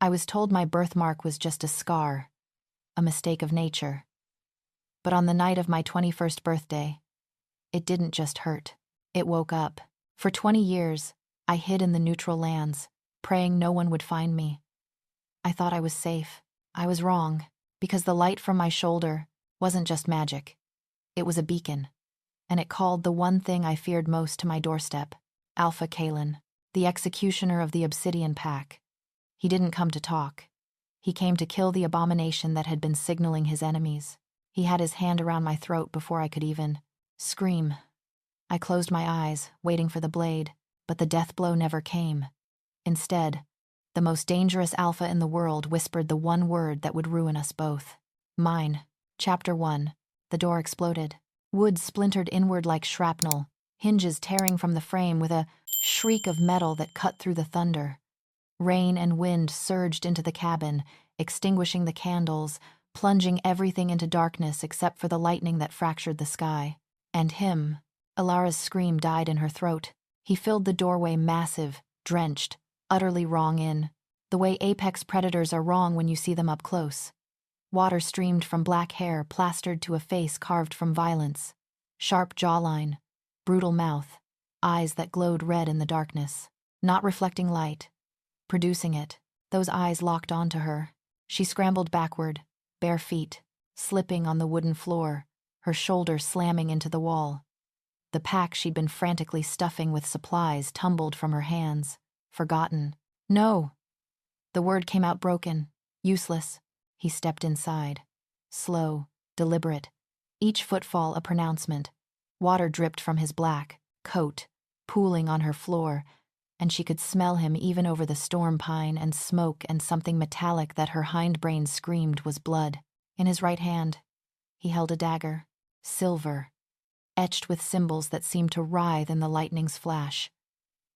I was told my birthmark was just a scar, a mistake of nature. But on the night of my 21st birthday, it didn't just hurt. It woke up. For 20 years, I hid in the neutral lands, praying no one would find me. I thought I was safe. I was wrong, because the light from my shoulder wasn't just magic. It was a beacon, and it called the one thing I feared most to my doorstep, Alpha Kalen, the executioner of the Obsidian pack. He didn't come to talk. He came to kill the abomination that had been signaling his enemies. He had his hand around my throat before I could even scream. I closed my eyes, waiting for the blade, but the death blow never came. Instead, the most dangerous alpha in the world whispered the one word that would ruin us both. Mine. Chapter 1. The door exploded. Wood splintered inward like shrapnel, hinges tearing from the frame with a shriek of metal that cut through the thunder. Rain and wind surged into the cabin, extinguishing the candles, plunging everything into darkness except for the lightning that fractured the sky. And him. Alara's scream died in her throat. He filled the doorway massive, drenched, utterly wrong in. The way apex predators are wrong when you see them up close. Water streamed from black hair plastered to a face carved from violence. Sharp jawline, brutal mouth, eyes that glowed red in the darkness. Not reflecting light, producing it. Those eyes locked onto her. She scrambled backward, bare feet, slipping on the wooden floor, her shoulder slamming into the wall. The pack she'd been frantically stuffing with supplies tumbled from her hands. Forgotten. No! The word came out broken, useless. He stepped inside. Slow, deliberate. Each footfall a pronouncement. Water dripped from his black coat, pooling on her floor, and she could smell him even over the storm pine and smoke, and something metallic that her hindbrain screamed was blood. In his right hand, he held a dagger, silver, etched with symbols that seemed to writhe in the lightning's flash.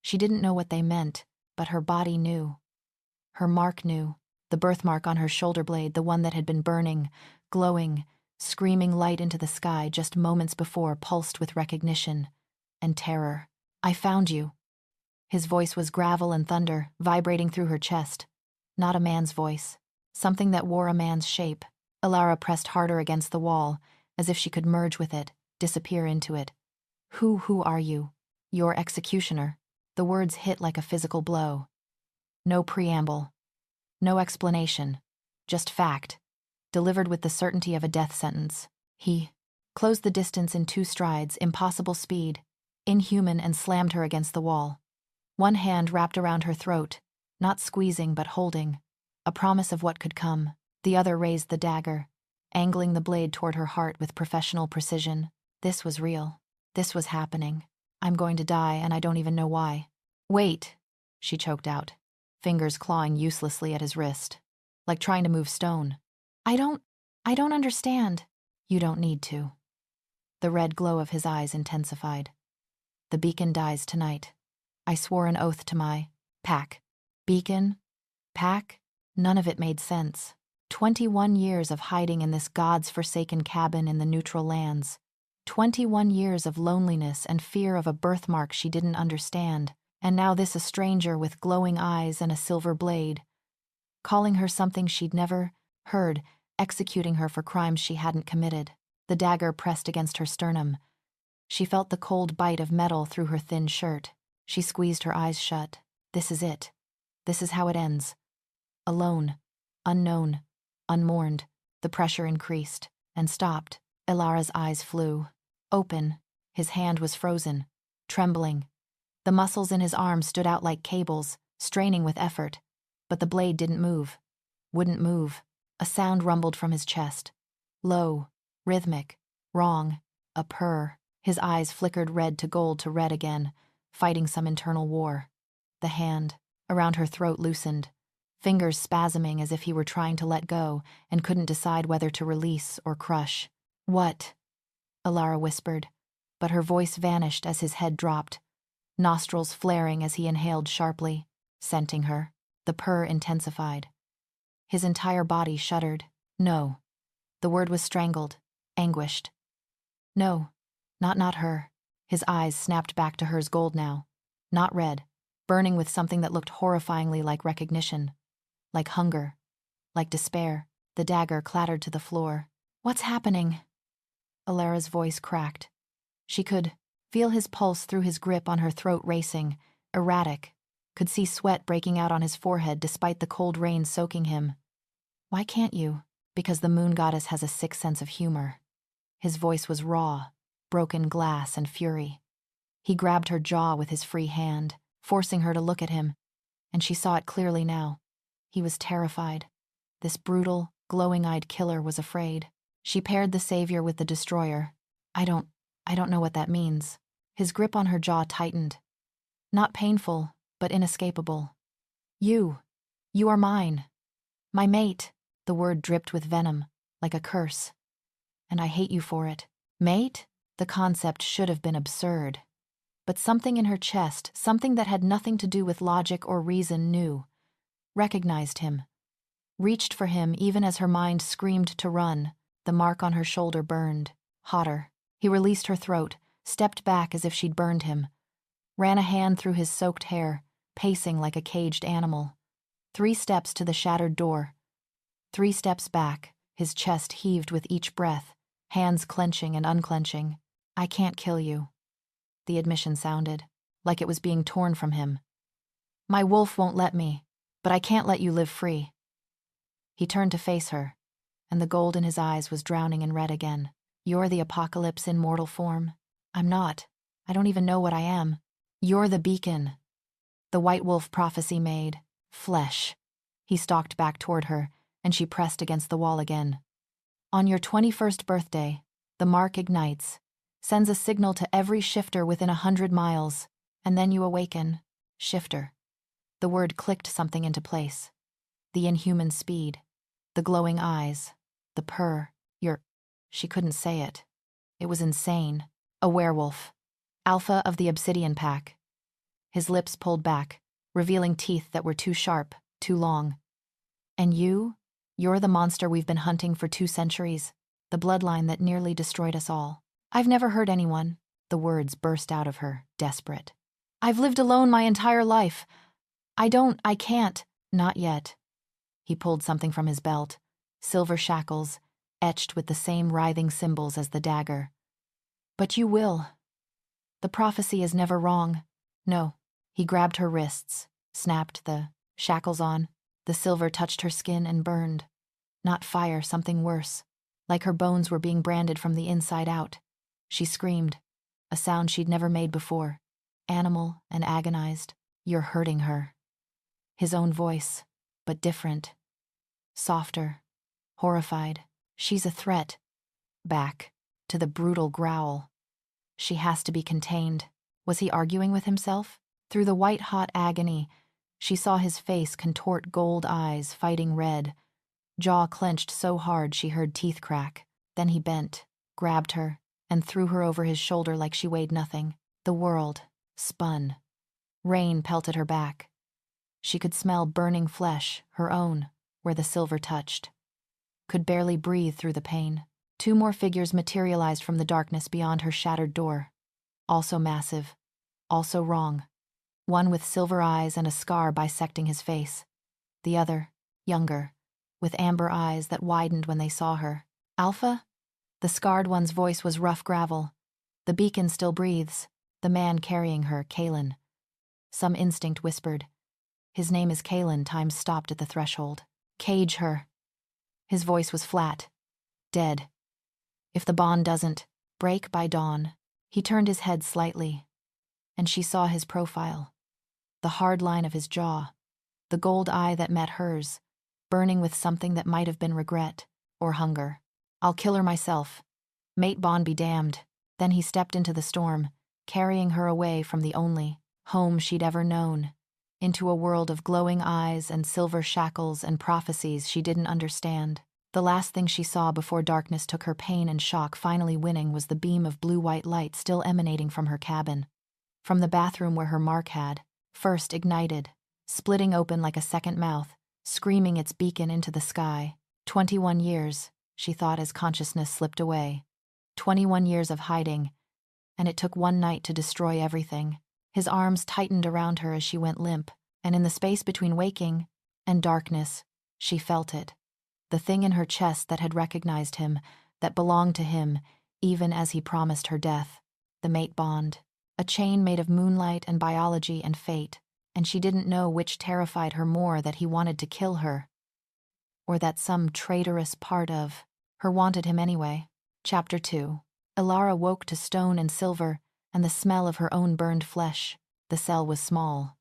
She didn't know what they meant, but her body knew. Her mark knew, the birthmark on her shoulder blade, the one that had been burning, glowing, screaming light into the sky just moments before, pulsed with recognition and terror. I found you. His voice was gravel and thunder, vibrating through her chest. Not a man's voice, something that wore a man's shape. Alara pressed harder against the wall, as if she could merge with it, disappear into it. Who are you? Your executioner. The words hit like a physical blow. No preamble. No explanation. Just fact. Delivered with the certainty of a death sentence. He closed the distance in 2 strides, impossible speed, inhuman, and slammed her against the wall. One hand wrapped around her throat, not squeezing but holding, a promise of what could come. The other raised the dagger, angling the blade toward her heart with professional precision. This was real. This was happening. I'm going to die, and I don't even know why. Wait, she choked out, fingers clawing uselessly at his wrist, like trying to move stone. I don't understand. You don't need to. The red glow of his eyes intensified. The beacon dies tonight. I swore an oath to my pack. Beacon? Pack? None of it made sense. 21 years of hiding in this God's forsaken cabin in the neutral lands. 21 years of loneliness and fear of a birthmark she didn't understand. And now this a stranger with glowing eyes and a silver blade, calling her something she'd never heard, executing her for crimes she hadn't committed. The dagger pressed against her sternum. She felt the cold bite of metal through her thin shirt. She squeezed her eyes shut. This is it. This is how it ends. Alone, unknown, unmourned. The pressure increased and stopped. Alara's eyes flew. Open. His hand was frozen, trembling. The muscles in his arm stood out like cables, straining with effort. But the blade didn't move. Wouldn't move. A sound rumbled from his chest. Low, rhythmic, wrong, a purr. His eyes flickered red to gold to red again, fighting some internal war. The hand, around her throat, loosened, fingers spasming as if he were trying to let go and couldn't decide whether to release or crush. What? Alara whispered, but her voice vanished as his head dropped, nostrils flaring as he inhaled sharply, scenting her. The purr intensified. His entire body shuddered. No. The word was strangled, anguished. No, not her. His eyes snapped back to hers, gold now. Not red, burning with something that looked horrifyingly like recognition. like hunger, like despair. The dagger clattered to the floor. "What's happening?" Alara's voice cracked. She could feel his pulse through his grip on her throat racing, erratic, could see sweat breaking out on his forehead despite the cold rain soaking him. "Why can't you?" "Because the moon goddess has a sick sense of humor." His voice was raw, broken glass and fury. He grabbed her jaw with his free hand, forcing her to look at him, and she saw it clearly now. He was terrified. This brutal, glowing-eyed killer was afraid. She paired the savior with the destroyer. I don't know what that means." His grip on her jaw tightened. Not painful, but inescapable. You are mine. My mate." The word dripped with venom, like a curse. "And I hate you for it." Mate? The concept should have been absurd. But something in her chest, something that had nothing to do with logic or reason, knew, recognized him, reached for him even as her mind screamed to run. The mark on her shoulder burned, hotter. He released her throat, stepped back as if she'd burned him, ran a hand through his soaked hair, pacing like a caged animal. 3 steps to the shattered door. 3 steps back, his chest heaved with each breath, hands clenching and unclenching. "I can't kill you." The admission sounded like it was being torn from him. "My wolf won't let me, but I can't let you live free." He turned to face her, and the gold in his eyes was drowning in red again. "You're the apocalypse in mortal form." "I'm not. I don't even know what I am." "You're the beacon." The white wolf prophecy made flesh. He stalked back toward her, and she pressed against the wall again. "On your 21st birthday, the mark ignites, sends a signal to every shifter within 100 miles, and then you awaken." Shifter. The word clicked something into place. The inhuman speed, the glowing eyes, the purr. She couldn't say it. It was insane. "A werewolf. Alpha of the Obsidian pack." His lips pulled back, revealing teeth that were too sharp, too long. "And you're the monster we've been hunting for 2 centuries, the bloodline that nearly destroyed us all." "I've never hurt anyone." The words burst out of her, desperate. "I've lived alone my entire life. I can't." "Not yet." He pulled something from his belt, silver shackles, etched with the same writhing symbols as the dagger. "But you will. The prophecy is never wrong." "No." He grabbed her wrists, snapped the shackles on. The silver touched her skin and burned. Not fire, something worse, like her bones were being branded from the inside out. She screamed, a sound she'd never made before, animal and agonized. "You're hurting her." His own voice, but different. Softer, horrified. "She's a threat." Back to the brutal growl. "She has to be contained." Was he arguing with himself? Through the white-hot agony, she saw his face contort, gold eyes fighting red, jaw clenched so hard she heard teeth crack. Then he bent, grabbed her, and threw her over his shoulder like she weighed nothing. The world spun. Rain pelted her back. She could smell burning flesh, her own, where the silver touched. Could barely breathe through the pain. 2 more figures materialized from the darkness beyond her shattered door. Also massive, also wrong. One with silver eyes and a scar bisecting his face. The other, younger, with amber eyes that widened when they saw her. "Alpha?" The scarred one's voice was rough gravel. "The beacon still breathes." The man carrying her, Kalen. Some instinct whispered. "His name is Kalen." Time stopped at the threshold. "Cage her." His voice was flat, dead. "If the bond doesn't break by dawn." He turned his head slightly, and she saw his profile. The hard line of his jaw, the gold eye that met hers, burning with something that might have been regret or hunger. "I'll kill her myself. Mate bond be damned." Then he stepped into the storm, carrying her away from the only home she'd ever known, into a world of glowing eyes and silver shackles and prophecies she didn't understand. The last thing she saw before darkness took her pain and shock finally winning was the beam of blue-white light still emanating from her cabin. From the bathroom where her mark had, first ignited, splitting open like a second mouth, screaming its beacon into the sky. 21 years, she thought as consciousness slipped away. 21 years of hiding, and it took one night to destroy everything. His arms tightened around her as she went limp, and in the space between waking and darkness, She felt it. The thing in her chest that had recognized him, that belonged to him, even as he promised her death. The mate bond. A chain made of moonlight and biology and fate, and she didn't know which terrified her more, that he wanted to kill her, or that some traitorous part of her wanted him anyway. Chapter 2. Ilara woke to stone and silver and the smell of her own burned flesh. The cell was small.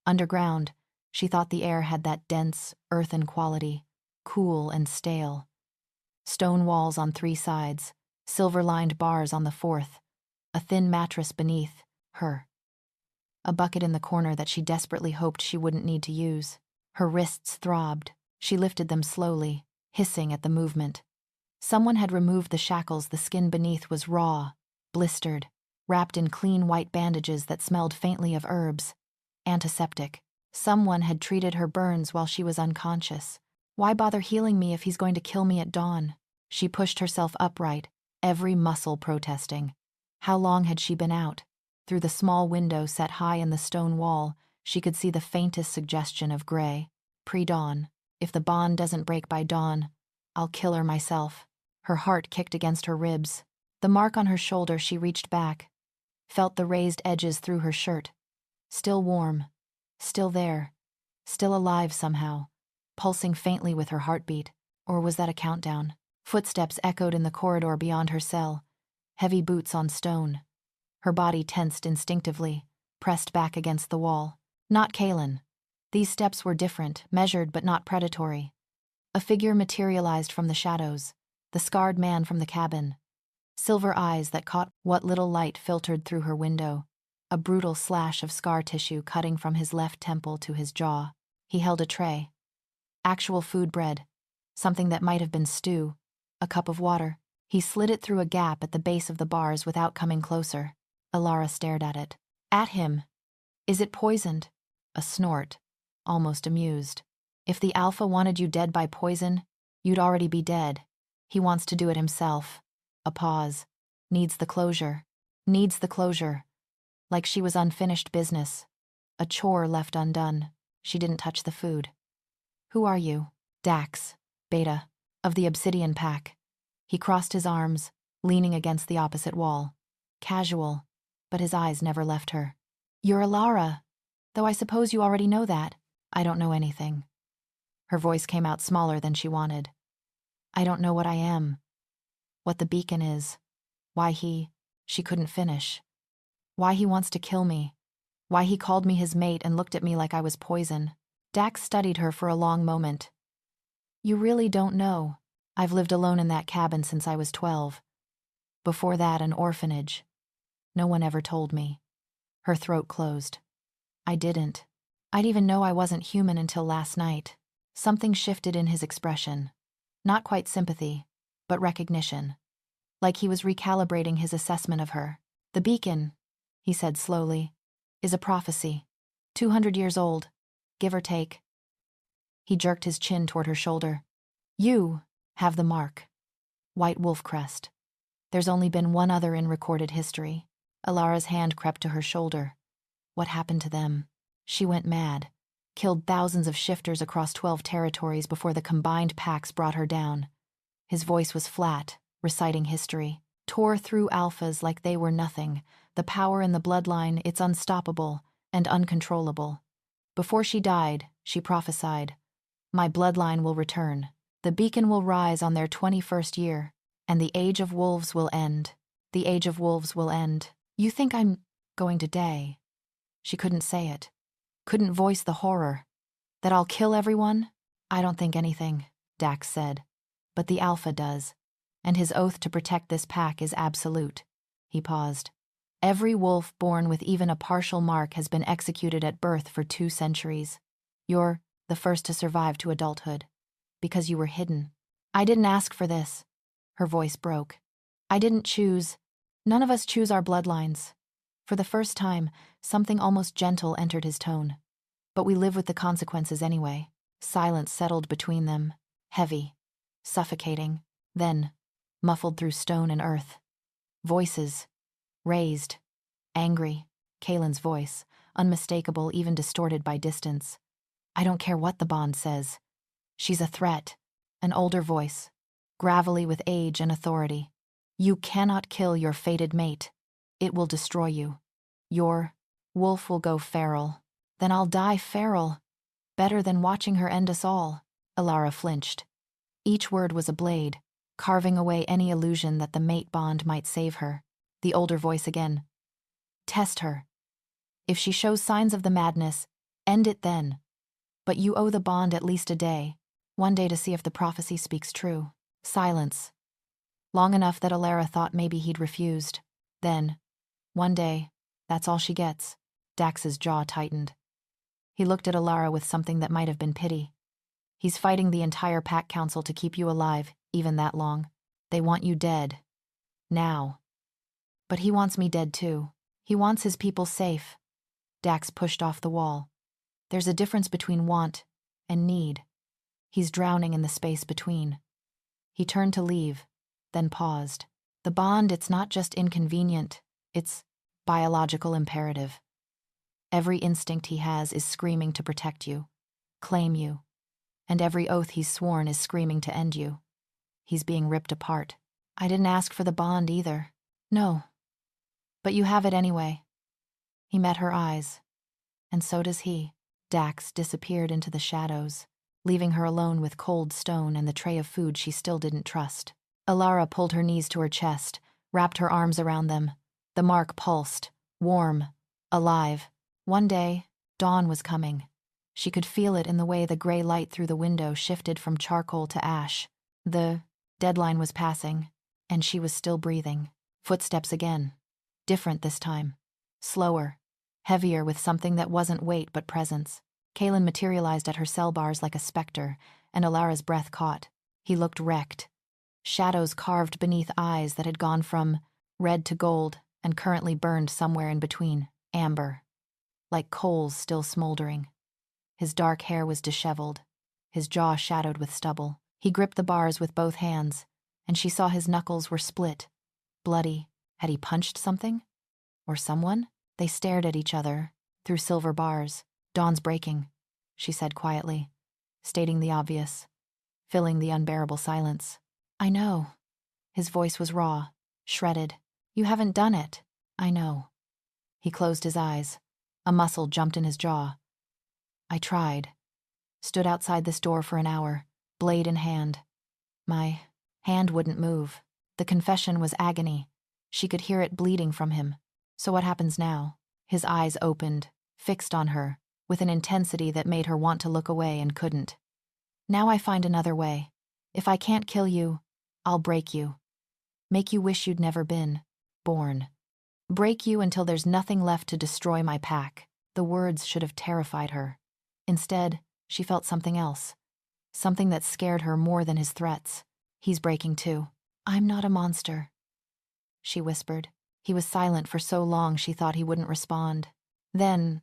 Underground, she thought the air had that dense, earthen quality, cool and stale. Stone walls on 3 sides, silver-lined bars on the 4th, a thin mattress beneath her. A bucket in the corner that she desperately hoped she wouldn't need to use. Her wrists throbbed. She lifted them slowly, hissing at the movement. Someone had removed the shackles. The skin beneath was raw, blistered, wrapped in clean white bandages that smelled faintly of herbs. Antiseptic. Someone had treated her burns while she was unconscious. Why bother healing me if he's going to kill me at dawn? She pushed herself upright, every muscle protesting. How long had she been out? Through the small window set high in the stone wall, she could see the faintest suggestion of gray. Pre-dawn. If the bond doesn't break by dawn, I'll kill her myself. Her heart kicked against her ribs. The mark on her shoulder, she reached back, felt the raised edges through her shirt. Still warm. Still there. Still alive somehow. Pulsing faintly with her heartbeat. Or was that a countdown? Footsteps echoed in the corridor beyond her cell. Heavy boots on stone. Her body tensed instinctively, pressed back against the wall. Not Kaelin. These steps were different, measured but not predatory. A figure materialized from the shadows, the scarred man from the cabin. Silver eyes that caught what little light filtered through her window. A brutal slash of scar tissue cutting from his left temple to his jaw. He held a tray. Actual food bread. Something that might have been stew. A cup of water. He slid it through a gap at the base of the bars without coming closer. Ilara stared at it. At him. Is it poisoned? A snort. Almost amused. If the Alpha wanted you dead by poison, you'd already be dead. He wants to do it himself. A pause. Needs the closure. Needs the closure. Like she was unfinished business. A chore left undone. She didn't touch the food. Who are you? Dax. Beta. Of the Obsidian pack. He crossed his arms, leaning against the opposite wall. Casual, but his eyes never left her. You're Ilara, though I suppose you already know that. I don't know anything. Her voice came out smaller than she wanted. I don't know what I am. What the beacon is. Why she couldn't finish. Why he wants to kill me. Why he called me his mate and looked at me like I was poison. Dax studied her for a long moment. You really don't know. I've lived alone in that cabin since I was 12. Before that, an orphanage. No one ever told me. Her throat closed. I didn't. I'd even know I wasn't human until last night. Something shifted in his expression. Not quite sympathy, but recognition. Like he was recalibrating his assessment of her. The beacon, he said slowly, is a prophecy. 200 years old, give or take. He jerked his chin toward her shoulder. You have the mark. White wolf crest. There's only been one other in recorded history. Ilara's hand crept to her shoulder. What happened to them? She went mad. Killed thousands of shifters across 12 territories before the combined packs brought her down. His voice was flat, reciting history. Tore through alphas like they were nothing. The power in the bloodline, it's unstoppable and uncontrollable. Before she died, she prophesied, my bloodline will return. The beacon will rise on their 21st year, and the age of wolves will end. The age of wolves will end. You think I'm going to die? She couldn't say it. Couldn't voice the horror. That I'll kill everyone? I don't think anything, Dax said. But the Alpha does. And his oath to protect this pack is absolute. He paused. Every wolf born with even a partial mark has been executed at birth for 2 centuries. You're the first to survive to adulthood. Because you were hidden. I didn't ask for this. Her voice broke. I didn't choose. None of us choose our bloodlines. For the first time, something almost gentle entered his tone. But we live with the consequences anyway. Silence settled between them. Heavy. Suffocating. Then, muffled through stone and earth. Voices. Raised. Angry. Kaelin's voice. Unmistakable, even distorted by distance. I don't care what the bond says. She's a threat. An older voice, gravelly with age and authority. You cannot kill your fated mate. It will destroy you. Your wolf will go feral. Then I'll die feral. Better than watching her end us all. Alara flinched. Each word was a blade, carving away any illusion that the mate bond might save her. The older voice again. Test her. If she shows signs of the madness, end it then. But you owe the bond at least a day. One day to see if the prophecy speaks true. Silence. Long enough that Alara thought maybe he'd refused. Then, one day, that's all she gets. Dax's jaw tightened. He looked at Alara with something that might have been pity. He's fighting the entire pack council to keep you alive, even that long. They want you dead. Now. But he wants me dead too. He wants his people safe. Dax pushed off the wall. There's a difference between want and need. He's drowning in the space between. He turned to leave, then paused. The bond, it's not just inconvenient, it's biological imperative. Every instinct he has is screaming to protect you, claim you, and every oath he's sworn is screaming to end you. He's being ripped apart. I didn't ask for the bond either. No. But you have it anyway. He met her eyes, and so does he. Dax disappeared into the shadows, leaving her alone with cold stone and the tray of food she still didn't trust. Alara pulled her knees to her chest, wrapped her arms around them. The mark pulsed, warm, alive. One day, dawn was coming. She could feel it in the way the gray light through the window shifted from charcoal to ash. The deadline was passing, and she was still breathing. Footsteps again. Different this time. Slower. Heavier with something that wasn't weight but presence. Kaelin materialized at her cell bars like a specter, and Alara's breath caught. He looked wrecked. Shadows carved beneath eyes that had gone from red to gold and currently burned somewhere in between, amber. Like coals still smoldering. His dark hair was disheveled, his jaw shadowed with stubble. He gripped the bars with both hands, and she saw his knuckles were split, bloody. Had he punched something? Or someone? They stared at each other, through silver bars. Dawn's breaking, she said quietly, stating the obvious, filling the unbearable silence. I know. His voice was raw, shredded. You haven't done it. I know. He closed his eyes. A muscle jumped in his jaw. I tried. Stood outside this door for an hour, blade in hand. My hand wouldn't move. The confession was agony. She could hear it bleeding from him. So what happens now? His eyes opened, fixed on her, with an intensity that made her want to look away and couldn't. Now I find another way. If I can't kill you, I'll break you. Make you wish you'd never been born. Break you until there's nothing left to destroy my pack. The words should have terrified her. Instead, she felt something else. Something that scared her more than his threats. He's breaking too. I'm not a monster, she whispered. He was silent for so long she thought he wouldn't respond. Then,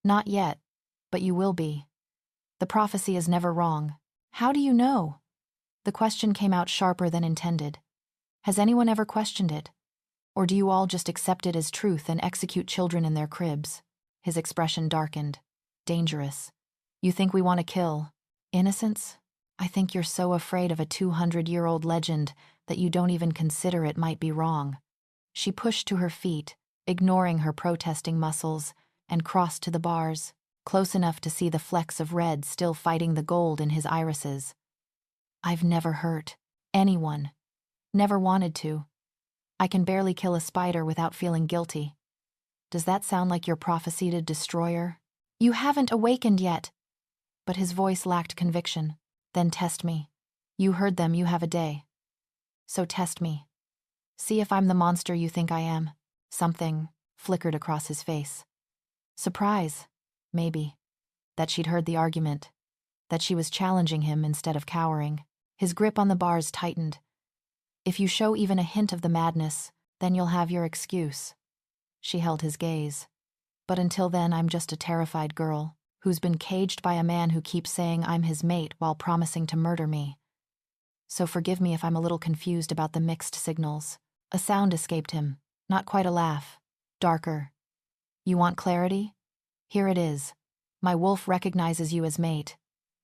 not yet, but you will be. The prophecy is never wrong. How do you know? The question came out sharper than intended. Has anyone ever questioned it? Or do you all just accept it as truth and execute children in their cribs? His expression darkened. Dangerous. You think we want to kill innocents? I think you're so afraid of a 200-year-old legend that you don't even consider it might be wrong. She pushed to her feet, ignoring her protesting muscles, and crossed to the bars, close enough to see the flecks of red still fighting the gold in his irises. I've never hurt anyone. Never wanted to. I can barely kill a spider without feeling guilty. Does that sound like your prophesied destroyer? You haven't awakened yet. But his voice lacked conviction. Then test me. You heard them, you have a day. So test me. See if I'm the monster you think I am. Something flickered across his face. Surprise, maybe. That she'd heard the argument. That she was challenging him instead of cowering. His grip on the bars tightened. If you show even a hint of the madness, then you'll have your excuse. She held his gaze. But until then, I'm just a terrified girl who's been caged by a man who keeps saying I'm his mate while promising to murder me. So forgive me if I'm a little confused about the mixed signals. A sound escaped him, not quite a laugh, darker. You want clarity? Here it is. My wolf recognizes you as mate,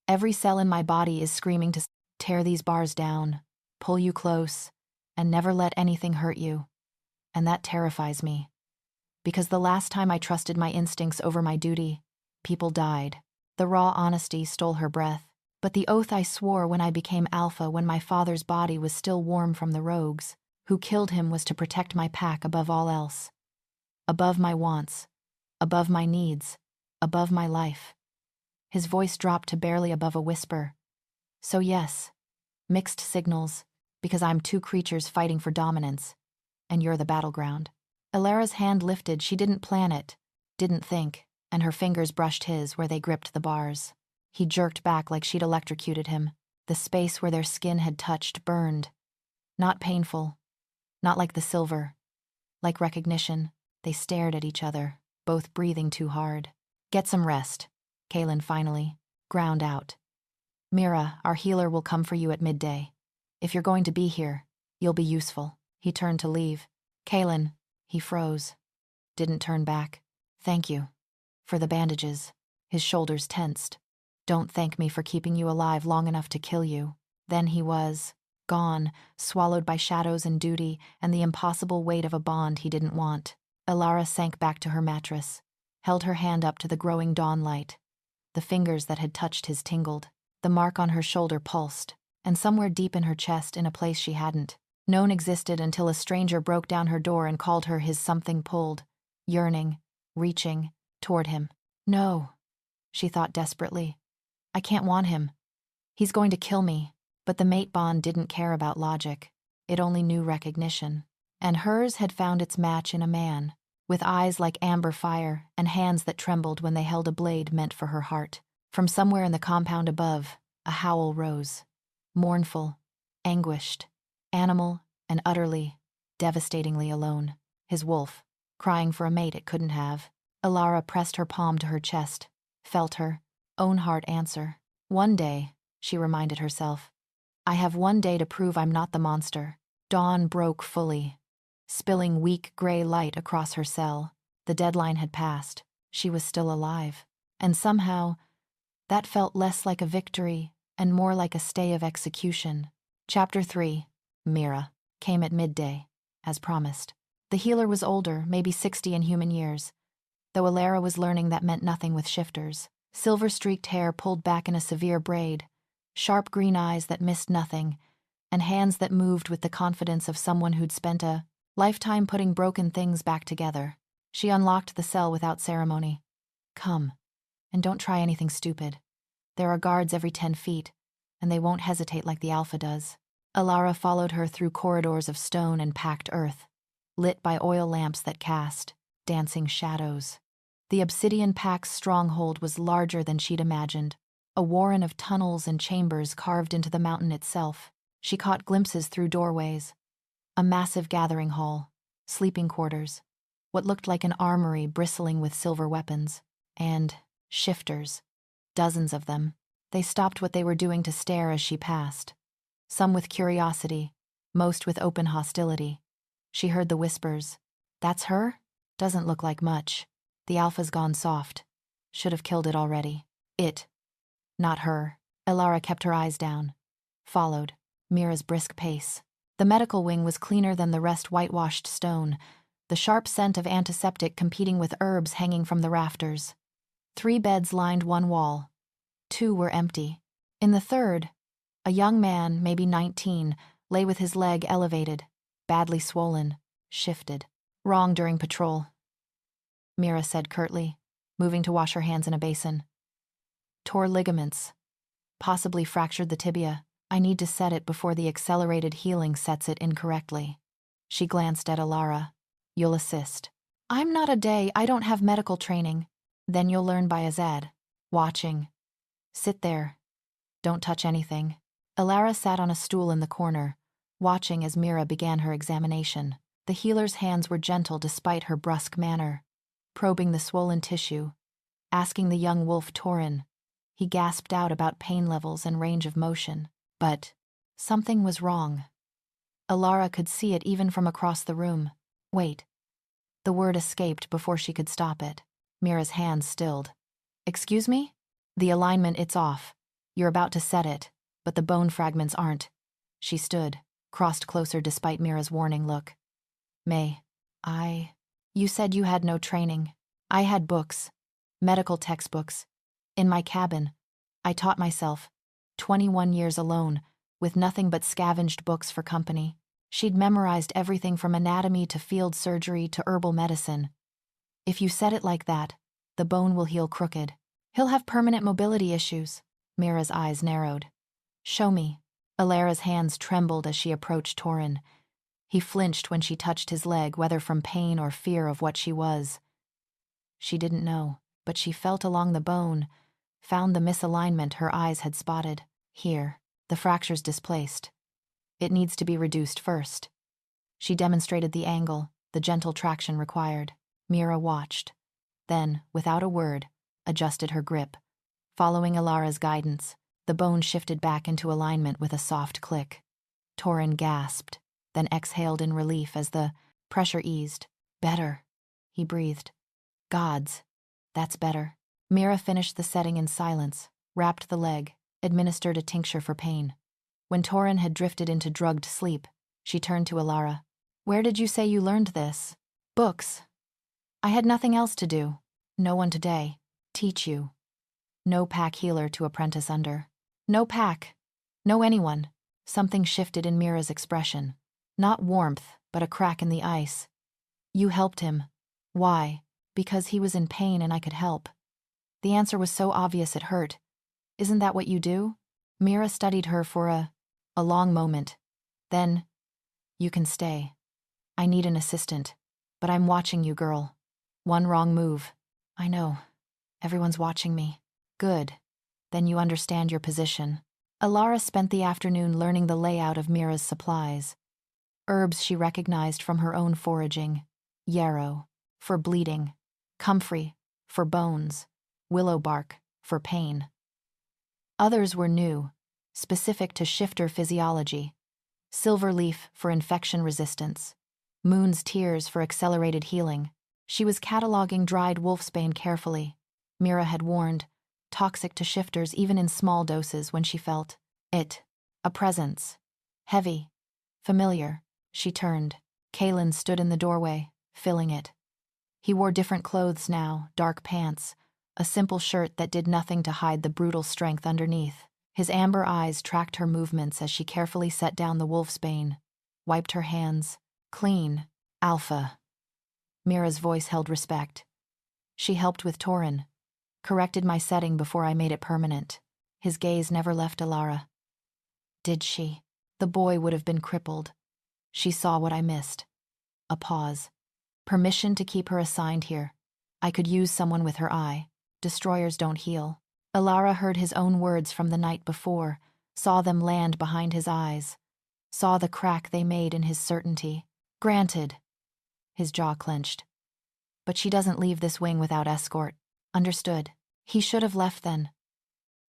Every cell in my body is screaming to tear these bars down, pull you close, and never let anything hurt you. And that terrifies me. Because the last time I trusted my instincts over my duty, people died. The raw honesty stole her breath. But the oath I swore when I became Alpha, when my father's body was still warm from the rogues, who killed him, was to protect my pack above all else. Above my wants, above my needs, above my life. His voice dropped to barely above a whisper. So yes, mixed signals, because I'm two creatures fighting for dominance, and you're the battleground. Alara's hand lifted. She didn't plan it, didn't think, and her fingers brushed his where they gripped the bars. He jerked back like she'd electrocuted him. The space where their skin had touched burned. Not painful, not like the silver. Like recognition, they stared at each other, both breathing too hard. Get some rest, Kaylin finally ground out. Mira, our healer, will come for you at midday. If you're going to be here, you'll be useful. He turned to leave. Kaylin, he froze. Didn't turn back. Thank you. For the bandages. His shoulders tensed. Don't thank me for keeping you alive long enough to kill you. Then he was gone, swallowed by shadows and duty and the impossible weight of a bond he didn't want. Alara sank back to her mattress, held her hand up to the growing dawn light. The fingers that had touched his tingled. The mark on her shoulder pulsed, and somewhere deep in her chest, in a place she hadn't known existed until a stranger broke down her door and called her his, something pulled, yearning, reaching, toward him. No, she thought desperately. I can't want him. He's going to kill me. But the mate bond didn't care about logic. It only knew recognition. And hers had found its match in a man, with eyes like amber fire and hands that trembled when they held a blade meant for her heart. From somewhere in the compound above, a howl rose. Mournful, anguished, animal, and utterly, devastatingly alone. His wolf, crying for a mate it couldn't have. Alara pressed her palm to her chest, felt her own heart answer. One day, she reminded herself. I have one day to prove I'm not the monster. Dawn broke fully, spilling weak gray light across her cell. The deadline had passed. She was still alive. And somehow, that felt less like a victory and more like a stay of execution. Chapter 3, Mira, came at midday, as promised. The healer was older, maybe 60 in human years, though Alara was learning that meant nothing with shifters. Silver-streaked hair pulled back in a severe braid, sharp green eyes that missed nothing, and hands that moved with the confidence of someone who'd spent a lifetime putting broken things back together. She unlocked the cell without ceremony. Come, and don't try anything stupid. There are guards every 10 feet, and they won't hesitate like the Alpha does. Alara followed her through corridors of stone and packed earth, lit by oil lamps that cast dancing shadows. The Obsidian pack's stronghold was larger than she'd imagined, a warren of tunnels and chambers carved into the mountain itself. She caught glimpses through doorways. A massive gathering hall, sleeping quarters, what looked like an armory bristling with silver weapons, and shifters, dozens of them. They stopped what they were doing to stare as she passed, some with curiosity, most with open hostility. She heard the whispers. That's her? Doesn't look like much. The Alpha's gone soft. Should have killed it already. It. Not her. Alara kept her eyes down. Followed. Mira's brisk pace. The medical wing was cleaner than the rest, whitewashed stone, the sharp scent of antiseptic competing with herbs hanging from the rafters. 3 beds lined one wall. 2 were empty. In the third, a young man, maybe 19, lay with his leg elevated, badly swollen, shifted. Wrong during patrol, Mira said curtly, moving to wash her hands in a basin. Tore ligaments. Possibly fractured the tibia. I need to set it before the accelerated healing sets it incorrectly. She glanced at Alara. You'll assist. I'm not a day, I don't have medical training. Then you'll learn by Azad. Watching. Sit there. Don't touch anything. Alara sat on a stool in the corner, watching as Mira began her examination. The healer's hands were gentle despite her brusque manner, probing the swollen tissue, asking the young wolf Torin. He gasped out about pain levels and range of motion. But something was wrong. Alara could see it even from across the room. Wait. The word escaped before she could stop it. Mira's hands stilled. Excuse me? The alignment, it's off. You're about to set it, but the bone fragments aren't. She stood, crossed closer despite Mira's warning look. May, you said you had no training. I had books, medical textbooks. In my cabin, I taught myself, 21 years alone, with nothing but scavenged books for company. She'd memorized everything from anatomy to field surgery to herbal medicine. If you set it like that, the bone will heal crooked. He'll have permanent mobility issues. Mira's eyes narrowed. Show me. Alara's hands trembled as she approached Torin. He flinched when she touched his leg, whether from pain or fear of what she was. She didn't know, but she felt along the bone, found the misalignment her eyes had spotted. Here, the fracture's displaced. It needs to be reduced first. She demonstrated the angle, the gentle traction required. Mira watched, then, without a word, adjusted her grip. Following Alara's guidance, the bone shifted back into alignment with a soft click. Torin gasped, then exhaled in relief as the pressure eased. Better, he breathed. Gods, that's better. Mira finished the setting in silence, wrapped the leg, administered a tincture for pain. When Torin had drifted into drugged sleep, she turned to Alara. Where did you say you learned this? Books. I had nothing else to do. No one today. Teach you. No pack healer to apprentice under. No pack. No anyone. Something shifted in Mira's expression. Not warmth, but a crack in the ice. You helped him. Why? Because he was in pain and I could help. The answer was so obvious it hurt. Isn't that what you do? Mira studied her for a long moment. Then, you can stay. I need an assistant. But I'm watching you, girl. One wrong move. I know. Everyone's watching me. Good. Then you understand your position. Alara spent the afternoon learning the layout of Mira's supplies. Herbs she recognized from her own foraging. Yarrow, for bleeding. Comfrey, for bones. Willow bark, for pain. Others were new, specific to shifter physiology. Silver leaf for infection resistance. Moon's tears for accelerated healing. She was cataloging dried wolfsbane carefully. Mira had warned, toxic to shifters even in small doses when she felt it. A presence. Heavy. Familiar. She turned. Kalen stood in the doorway, filling it. He wore different clothes now, dark pants, a simple shirt that did nothing to hide the brutal strength underneath. His amber eyes tracked her movements as she carefully set down the wolfsbane, wiped her hands. Clean. Alpha. Mira's voice held respect. She helped with Torin, corrected my setting before I made it permanent. His gaze never left Alara. Did she? The boy would have been crippled. She saw what I missed. A pause. Permission to keep her assigned here. I could use someone with her eye. Destroyers don't heal. Alara heard his own words from the night before, saw them land behind his eyes, saw the crack they made in his certainty. Granted. His jaw clenched. But she doesn't leave this wing without escort. Understood. He should have left then.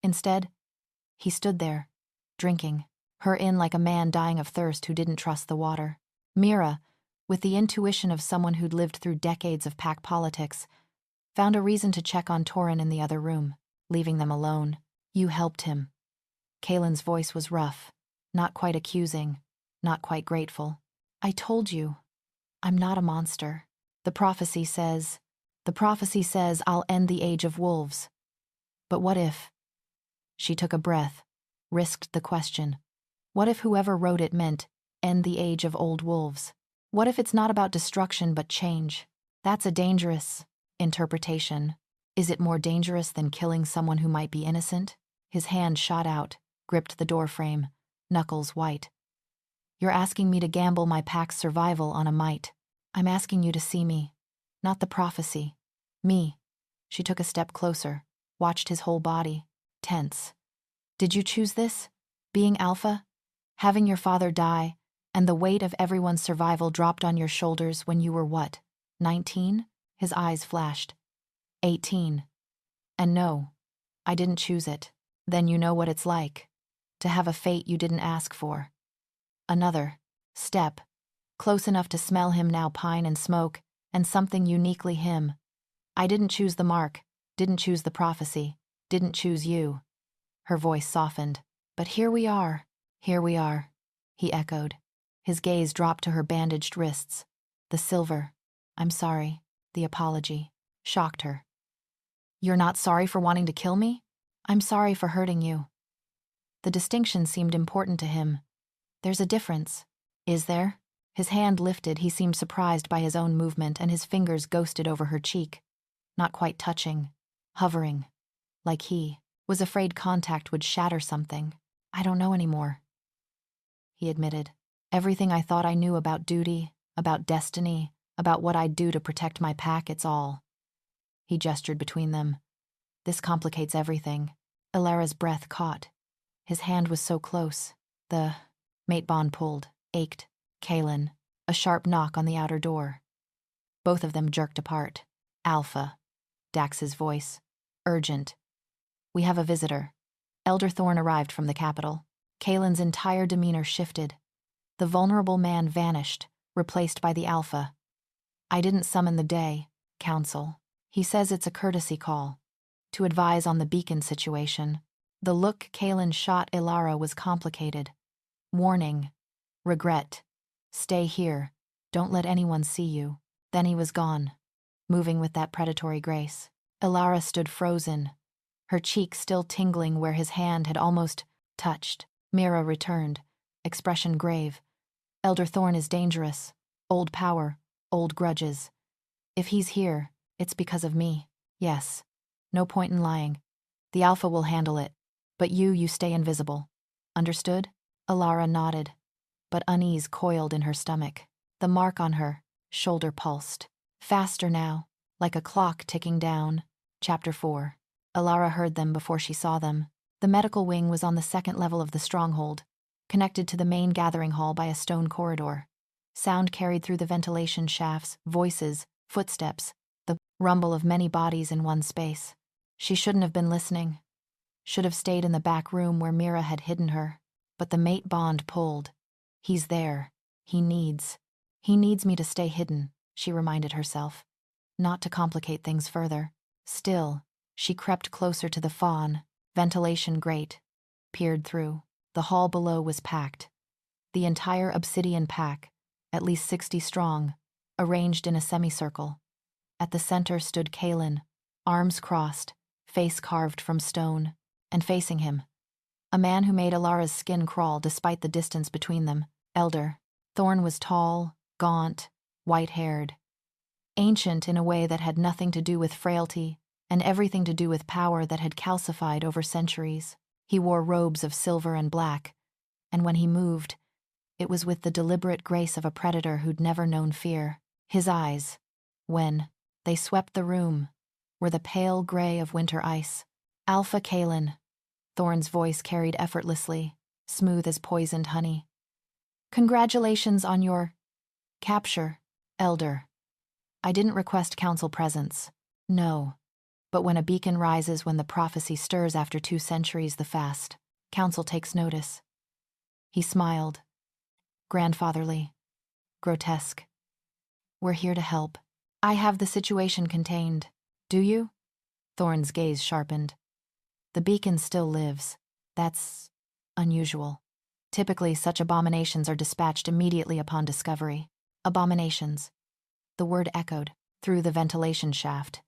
Instead, he stood there, drinking, her in like a man dying of thirst who didn't trust the water. Mira, with the intuition of someone who'd lived through decades of pack politics, found a reason to check on Torin in the other room, leaving them alone. You helped him. Kalen's voice was rough, not quite accusing, not quite grateful. I told you, I'm not a monster. The prophecy says I'll end the age of wolves. But what if? She took a breath, risked the question. What if whoever wrote it meant end the age of old wolves? What if it's not about destruction but change? That's a dangerous interpretation. Is it more dangerous than killing someone who might be innocent? His hand shot out, gripped the doorframe, knuckles white. You're asking me to gamble my pack's survival on a mite. I'm asking you to see me, not the prophecy. Me. She took a step closer, watched his whole body, tense. Did you choose this? Being Alpha? Having your father die, and the weight of everyone's survival dropped on your shoulders when you were what, 19? His eyes flashed. 18. And no, I didn't choose it. Then you know what it's like, to have a fate you didn't ask for. Another step, close enough to smell him now pine and smoke, and something uniquely him. I didn't choose the mark, didn't choose the prophecy, didn't choose you. Her voice softened. But here we are, he echoed. His gaze dropped to her bandaged wrists. The silver. I'm sorry. The apology shocked her. You're not sorry for wanting to kill me? I'm sorry for hurting you. The distinction seemed important to him. There's a difference. Is there? His hand lifted, he seemed surprised by his own movement, and his fingers ghosted over her cheek. Not quite touching. Hovering. Like he was afraid contact would shatter something. I don't know anymore, he admitted. Everything I thought I knew about duty, about destiny, about what I'd do to protect my pack, it's all. He gestured between them. This complicates everything. Ilara's breath caught. His hand was so close. The mate bond pulled, ached. Kaelin. A sharp knock on the outer door. Both of them jerked apart. Alpha. Dax's voice. Urgent. We have a visitor. Elder Thorn arrived from the capital. Kaelin's entire demeanor shifted. The vulnerable man vanished, replaced by the Alpha. I didn't summon the day, Council. He says it's a courtesy call. To advise on the beacon situation. The look Kaelin shot Ilara was complicated. Warning. Regret. Stay here. Don't let anyone see you. Then he was gone, moving with that predatory grace. Ilara stood frozen, her cheek still tingling where his hand had almost touched. Mira returned, expression grave. Elder Thorn is dangerous. Old power, old grudges. If he's here, it's because of me. Yes. No point in lying. The Alpha will handle it. But you stay invisible. Understood? Ilara nodded, but unease coiled in her stomach. The mark on her shoulder pulsed. Faster now, like a clock ticking down. Chapter 4. Ilara heard them before she saw them. The medical wing was on the second level of the stronghold, connected to the main gathering hall by a stone corridor. Sound carried through the ventilation shafts, voices, footsteps, the rumble of many bodies in one space. She shouldn't have been listening. Should have stayed in the back room where Mira had hidden her. But the mate bond pulled. He's there. He needs me to stay hidden, she reminded herself. Not to complicate things further. Still, she crept closer to the fawn, ventilation grate, peered through. The hall below was packed. The entire Obsidian pack, at least 60 strong, arranged in a semicircle. At the center stood Kaelin, arms crossed, face carved from stone, and facing him. A man who made Ilara's skin crawl despite the distance between them. Elder. Thorn was tall, gaunt, white-haired. Ancient in a way that had nothing to do with frailty, and everything to do with power that had calcified over centuries. He wore robes of silver and black, and when he moved, it was with the deliberate grace of a predator who'd never known fear. His eyes, when they swept the room, were the pale gray of winter ice. Alpha Kaelin. Thorn's voice carried effortlessly, smooth as poisoned honey. Congratulations on your capture, Elder. I didn't request council presence. No. But when a beacon rises, when the prophecy stirs after 2 centuries the fast, council takes notice. He smiled. Grandfatherly. Grotesque. We're here to help. I have the situation contained. Do you? Thorn's gaze sharpened. The beacon still lives. That's unusual. Typically, such abominations are dispatched immediately upon discovery. Abominations. The word echoed through the ventilation shaft.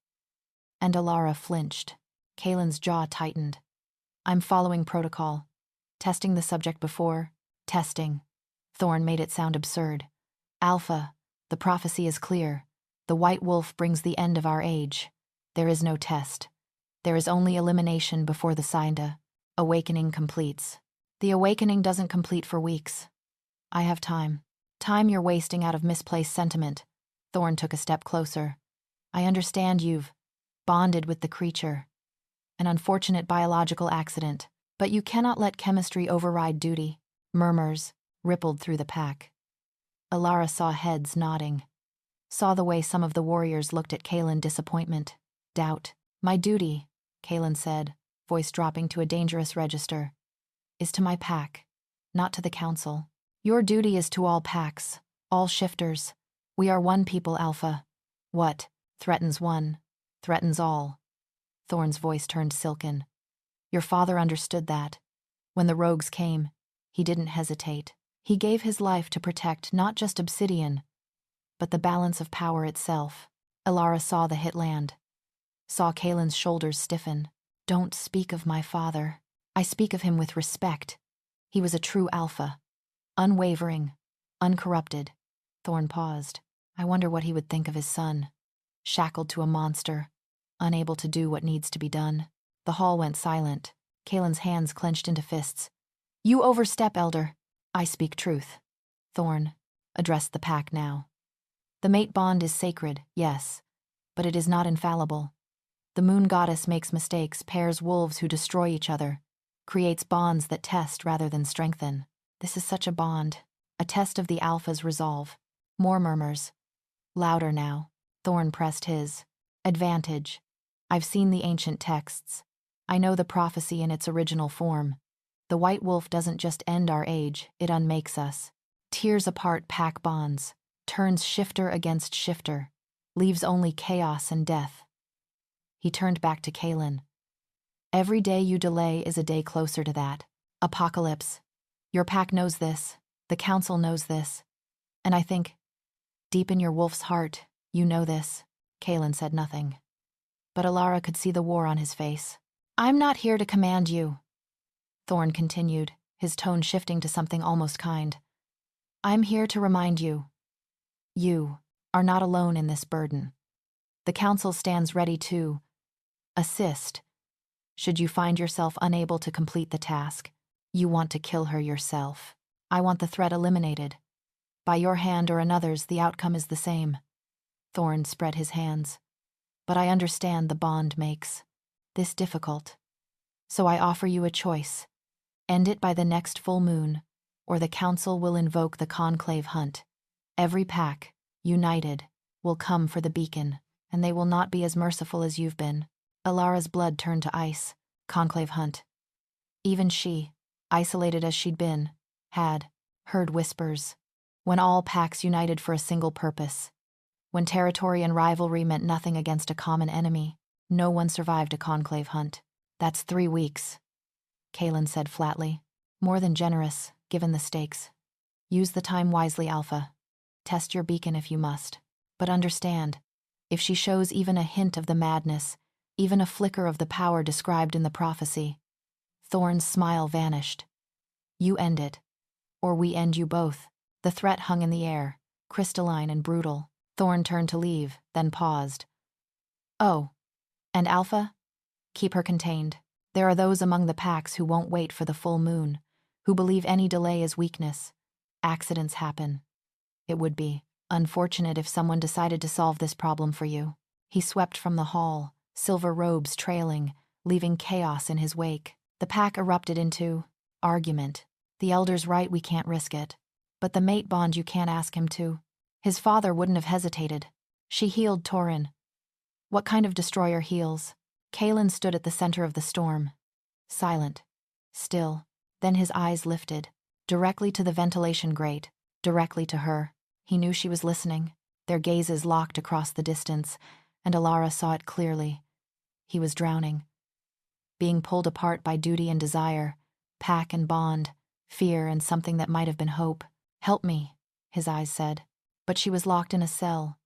And Ilara flinched. Kaelin's jaw tightened. I'm following protocol. Testing the subject before. Testing. Thorn made it sound absurd. Alpha, the prophecy is clear. The white wolf brings the end of our age. There is no test. There is only elimination before the Synda. Awakening completes. The awakening doesn't complete for weeks. I have time. Time you're wasting out of misplaced sentiment. Thorn took a step closer. I understand you've bonded with the creature. An unfortunate biological accident. But you cannot let chemistry override duty. Murmurs rippled through the pack. Ilara saw heads nodding. Saw the way some of the warriors looked at Kaelin, disappointment, doubt. My duty, Kaelin said, voice dropping to a dangerous register, is to my pack, not to the council. Your duty is to all packs, all shifters. We are one people, Alpha. What threatens one, threatens all. Thorn's voice turned silken. Your father understood that. When the rogues came, he didn't hesitate. He gave his life to protect not just Obsidian, but the balance of power itself. Elara saw the hit land, saw Kaelin's shoulders stiffen. Don't speak of my father. I speak of him with respect. He was a true alpha. Unwavering, uncorrupted. Thorn paused. I wonder what he would think of his son. Shackled to a monster, unable to do what needs to be done. The hall went silent. Kaelin's hands clenched into fists. You overstep, Elder. I speak truth. Thorn addressed the pack now. The mate bond is sacred, yes, but it is not infallible. The moon goddess makes mistakes, pairs wolves who destroy each other, creates bonds that test rather than strengthen. This is such a bond, a test of the alpha's resolve. More murmurs. Louder now. Thorn pressed his. Advantage. I've seen the ancient texts. I know the prophecy in its original form. The white wolf doesn't just end our age, it unmakes us. Tears apart pack bonds, turns shifter against shifter, leaves only chaos and death. He turned back to Kaelin. Every day you delay is a day closer to that. Apocalypse. Your pack knows this. The council knows this. And I think, deep in your wolf's heart, you know this. Kaelin said nothing. But Elara could see the war on his face. I'm not here to command you. Thorn continued, his tone shifting to something almost kind. I'm here to remind you. You are not alone in this burden. The council stands ready to assist. Should you find yourself unable to complete the task, you want to kill her yourself. I want the threat eliminated. By your hand or another's, the outcome is the same. Thorn spread his hands. But I understand the bond makes this difficult. So I offer you a choice. End it by the next full moon, or the council will invoke the conclave hunt. Every pack, united, will come for the beacon, and they will not be as merciful as you've been. Elara's blood turned to ice. Conclave hunt. Even she, isolated as she'd been, had heard whispers. When all packs united for a single purpose. When territory and rivalry meant nothing against a common enemy, no one survived a conclave hunt. That's 3 weeks, Kaelin said flatly. More than generous, given the stakes. Use the time wisely, Alpha. Test your beacon if you must. But understand, if she shows even a hint of the madness, even a flicker of the power described in the prophecy, Thorn's smile vanished. You end it, or we end you both. The threat hung in the air, crystalline and brutal. Thorn turned to leave, then paused. Oh, and Alpha? Keep her contained. There are those among the packs who won't wait for the full moon, who believe any delay is weakness. Accidents happen. It would be unfortunate if someone decided to solve this problem for you. He swept from the hall, silver robes trailing, leaving chaos in his wake. The pack erupted into argument. The elder's right, we can't risk it. But the mate bond, you can't ask him to. His father wouldn't have hesitated. She healed Torin. What kind of destroyer heals? Kaelin stood at the center of the storm. Silent. Still. Then his eyes lifted. Directly to the ventilation grate. Directly to her. He knew she was listening. Their gazes locked across the distance, and Elara saw it clearly. He was drowning. Being pulled apart by duty and desire, pack and bond, fear and something that might have been hope. Help me, his eyes said. But she was locked in a cell,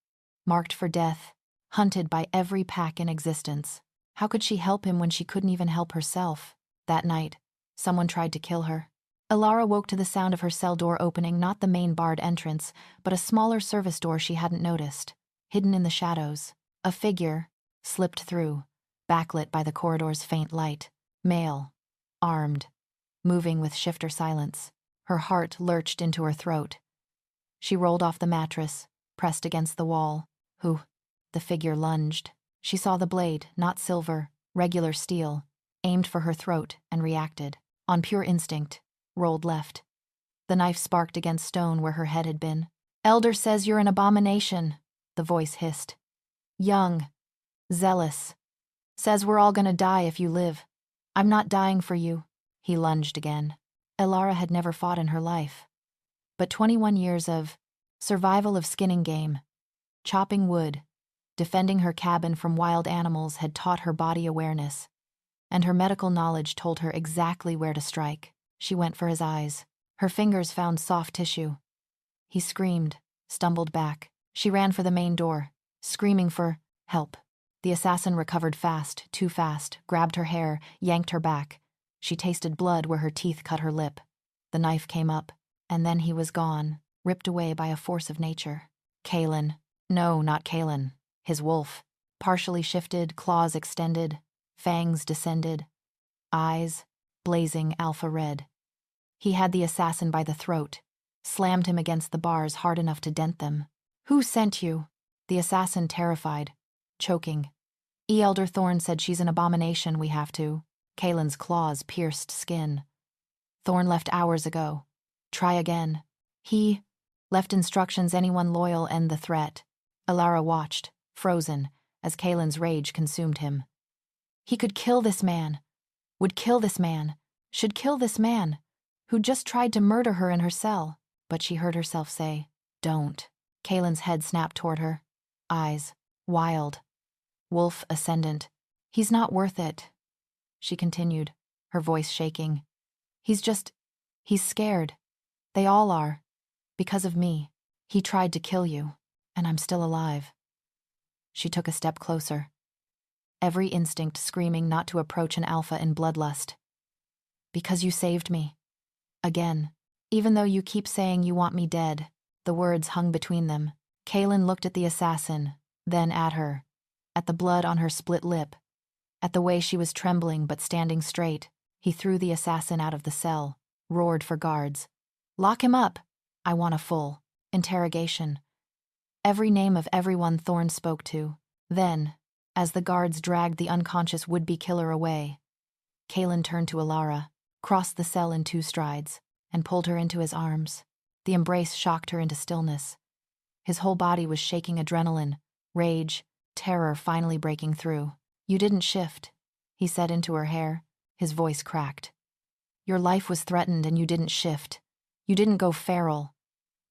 marked for death, hunted by every pack in existence. How could she help him when she couldn't even help herself? That night, someone tried to kill her. Elara woke to the sound of her cell door opening, not the main barred entrance, but a smaller service door she hadn't noticed, hidden in the shadows. A figure slipped through, backlit by the corridor's faint light. Male, armed, moving with shifter silence. Her heart lurched into her throat. She rolled off the mattress, pressed against the wall. Who? The figure lunged. She saw the blade, not silver, regular steel, aimed for her throat and reacted. On pure instinct, rolled left. The knife sparked against stone where her head had been. Elder says you're an abomination, the voice hissed. Young, zealous. Says we're all gonna die if you live. I'm not dying for you. He lunged again. Elara had never fought in her life. But 21 years of survival of skinning game, chopping wood, defending her cabin from wild animals had taught her body awareness. and her medical knowledge told her exactly where to strike. She went for his eyes. Her fingers found soft tissue. He screamed, stumbled back. She ran for the main door, screaming for help. The assassin recovered fast, too fast, grabbed her hair, yanked her back. She tasted blood where her teeth cut her lip. The knife came up, and then he was gone, ripped away by a force of nature. Kalen. No, not Kalen. His wolf. Partially shifted, claws extended, fangs descended, eyes blazing alpha red. He had the assassin by the throat, slammed him against the bars hard enough to dent them. Who sent you? The assassin terrified, choking. Elder Thorne said she's an abomination, we have to. Kalen's claws pierced skin. Thorne left hours ago. Try again. He left instructions anyone loyal end the threat. Alara watched, frozen, as Kalen's rage consumed him. He could kill this man. Would kill this man. Should kill this man. Who just tried to murder her in her cell. But she heard herself say, don't. Kalen's head snapped toward her. Eyes. Wild. Wolf ascendant. He's not worth it. She continued, her voice shaking. He's scared. They all are. Because of me. He tried to kill you, and I'm still alive. She took a step closer. Every instinct screaming not to approach an alpha in bloodlust. Because you saved me. Again. Even though you keep saying you want me dead. The words hung between them. Kalen looked at the assassin, then at her. At the blood on her split lip. At the way she was trembling but standing straight. He threw the assassin out of the cell, roared for guards. Lock him up. I want a full interrogation. Every name of everyone Thorne spoke to. Then, as the guards dragged the unconscious would-be killer away, Kalen turned to Alara, crossed the cell in 2 strides, and pulled her into his arms. The embrace shocked her into stillness. His whole body was shaking adrenaline, rage, terror finally breaking through. You didn't shift, he said into her hair, his voice cracked. Your life was threatened and you didn't shift. You didn't go feral.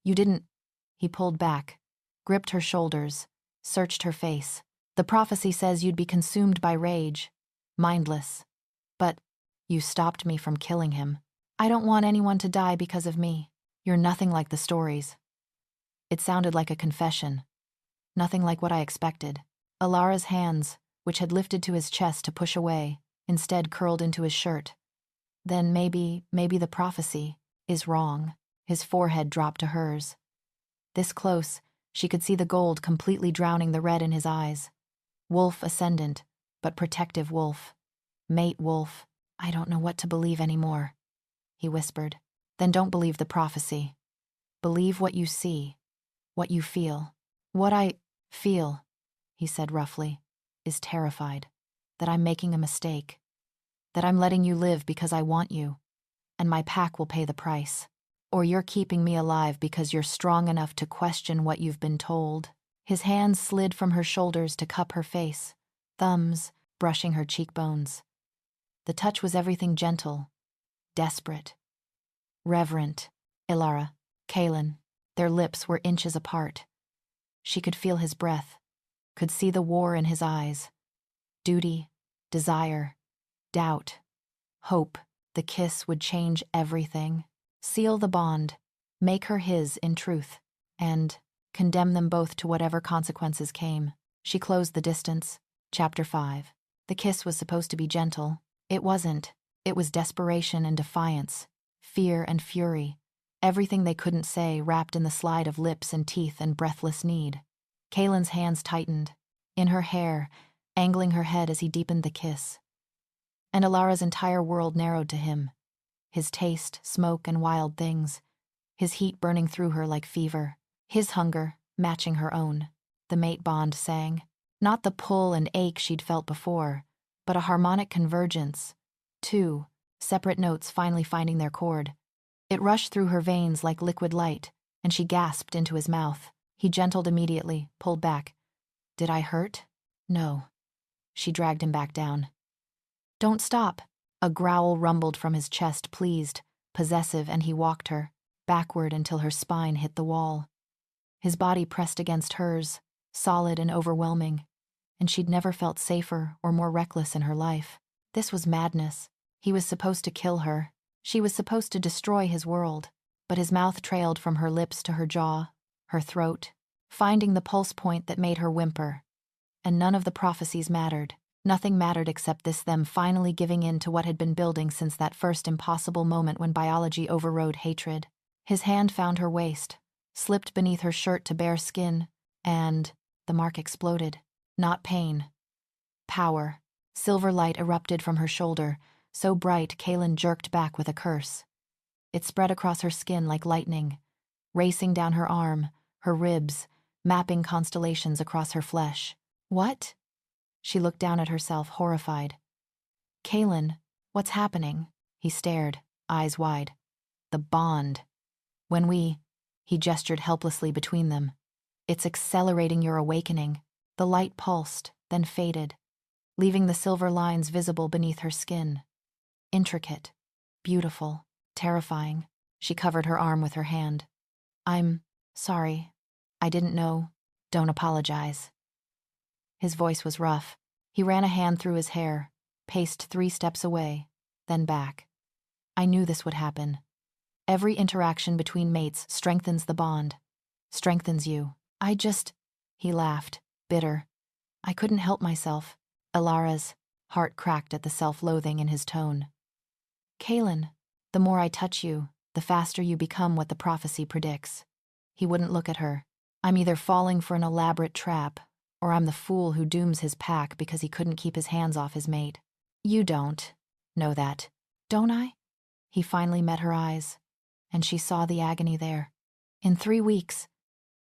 You didn't. He pulled back, gripped her shoulders, searched her face. The prophecy says you'd be consumed by rage, mindless. But you stopped me from killing him. I don't want anyone to die because of me. You're nothing like the stories. It sounded like a confession. Nothing like what I expected. Alara's hands, which had lifted to his chest to push away, instead curled into his shirt. Then maybe the prophecy is wrong. His forehead dropped to hers. This close, she could see the gold completely drowning the red in his eyes. Wolf ascendant, but protective wolf. Mate wolf. I don't know what to believe anymore, he whispered. Then don't believe the prophecy. Believe what you see, what you feel. What I feel, he said roughly, is terrified. That I'm making a mistake. That I'm letting you live because I want you. And my pack will pay the price. Or you're keeping me alive because you're strong enough to question what you've been told. His hands slid from her shoulders to cup her face, thumbs brushing her cheekbones. The touch was everything gentle, desperate, reverent. Alara, Kalen, their lips were inches apart. She could feel his breath, could see the war in his eyes. Duty, desire, doubt, hope. The kiss would change everything. Seal the bond, make her his in truth, and condemn them both to whatever consequences came. She closed the distance. Chapter 5. The kiss was supposed to be gentle. It wasn't. It was desperation and defiance, fear and fury, everything they couldn't say wrapped in the slide of lips and teeth and breathless need. Kalen's hands tightened, in her hair, angling her head as he deepened the kiss. And Alara's entire world narrowed to him. His taste, smoke, and wild things. His heat burning through her like fever. His hunger, matching her own. The mate bond sang. Not the pull and ache she'd felt before, but a harmonic convergence. 2 separate notes finally finding their chord. It rushed through her veins like liquid light, and she gasped into his mouth. He gentled immediately, pulled back. Did I hurt? No. She dragged him back down. Don't stop. A growl rumbled from his chest, pleased, possessive, and he walked her, backward until her spine hit the wall. His body pressed against hers, solid and overwhelming, and she'd never felt safer or more reckless in her life. This was madness. He was supposed to kill her. She was supposed to destroy his world. But his mouth trailed from her lips to her jaw, her throat, finding the pulse point that made her whimper. And none of the prophecies mattered. Nothing mattered except them finally giving in to what had been building since that first impossible moment when biology overrode hatred. His hand found her waist, slipped beneath her shirt to bare skin, and the mark exploded. Not pain. Power. Silver light erupted from her shoulder, so bright Kaylin jerked back with a curse. It spread across her skin like lightning, racing down her arm, her ribs, mapping constellations across her flesh. What? She looked down at herself, horrified. Kaylin, what's happening? He stared, eyes wide. The bond. He gestured helplessly between them. It's accelerating your awakening. The light pulsed, then faded, leaving the silver lines visible beneath her skin. Intricate, beautiful, terrifying. She covered her arm with her hand. I'm sorry. I didn't know. Don't apologize. His voice was rough. He ran a hand through his hair, paced 3 steps away, then back. I knew this would happen. Every interaction between mates strengthens the bond, strengthens you. He laughed, bitter. I couldn't help myself. Alara's heart cracked at the self-loathing in his tone. Kaylin, the more I touch you, the faster you become what the prophecy predicts. He wouldn't look at her. I'm either falling for an elaborate trap, or I'm the fool who dooms his pack because he couldn't keep his hands off his mate. You don't know that, don't I? He finally met her eyes, and she saw the agony there. In 3 weeks,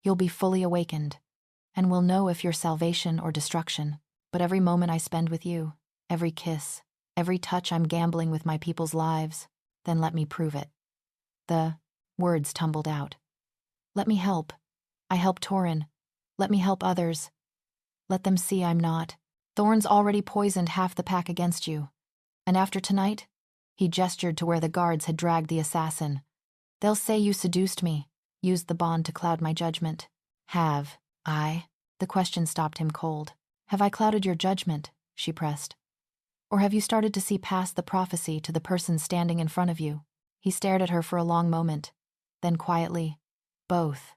you'll be fully awakened, and we'll know if you're salvation or destruction. But every moment I spend with you, every kiss, every touch, I'm gambling with my people's lives. Then let me prove it. The words tumbled out. Let me help. I help Torin. Let me help others. Let them see I'm not. Thorn's already poisoned half the pack against you. And after tonight, he gestured to where the guards had dragged the assassin. They'll say you seduced me, used the bond to cloud my judgment. Have I? The question stopped him cold. Have I clouded your judgment? She pressed. Or have you started to see past the prophecy to the person standing in front of you? He stared at her for a long moment, then quietly, both.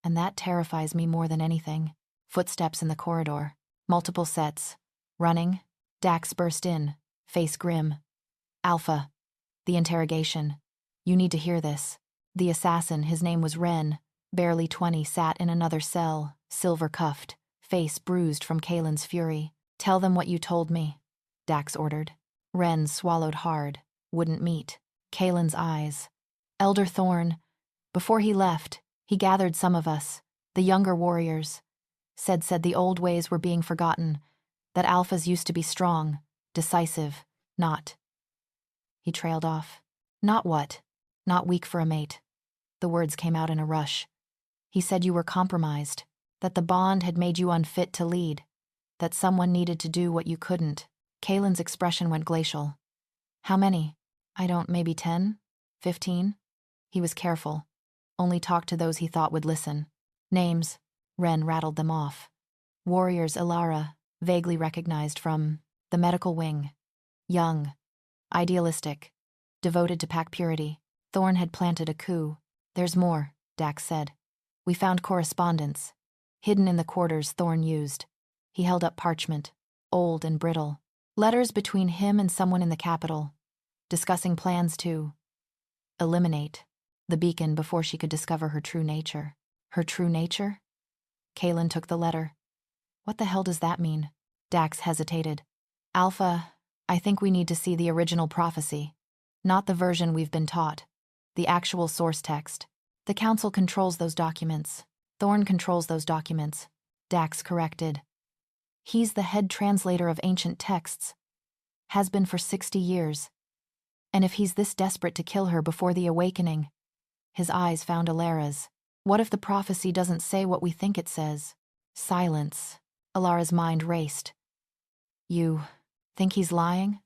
And that terrifies me more than anything. Footsteps in the corridor, multiple sets, running. Dax burst in, face grim. Alpha. The interrogation. You need to hear this. The assassin, his name was Ren, barely 20, sat in another cell, silver-cuffed, face bruised from Kaylin's fury. Tell them what you told me, Dax ordered. Ren swallowed hard, wouldn't meet. Kaylin's eyes. Elder Thorn. Before he left, he gathered some of us, the younger warriors. Said the old ways were being forgotten, that alphas used to be strong, decisive, not. He trailed off. Not what? Not weak for a mate. The words came out in a rush. He said you were compromised, that the bond had made you unfit to lead, that someone needed to do what you couldn't. Kaylin's expression went glacial. How many? Maybe 10? 15? He was careful. Only talked to those he thought would listen. Names. Ren rattled them off. Warriors Ilara, vaguely recognized from the medical wing. Young. Idealistic. Devoted to pack purity. Thorn had planted a coup. There's more, Dax said. We found correspondence. Hidden in the quarters Thorn used. He held up parchment, old and brittle. Letters between him and someone in the capital, discussing plans to eliminate the beacon before she could discover her true nature. Her true nature? Kaylin took the letter. What the hell does that mean? Dax hesitated. Alpha, I think we need to see the original prophecy. Not the version we've been taught. The actual source text. The Council controls those documents. Thorn controls those documents. Dax corrected. He's the head translator of ancient texts. Has been for 60 years. And if he's this desperate to kill her before the awakening, his eyes found Alara's. What if the prophecy doesn't say what we think it says? Silence. Alara's mind raced. You think he's lying?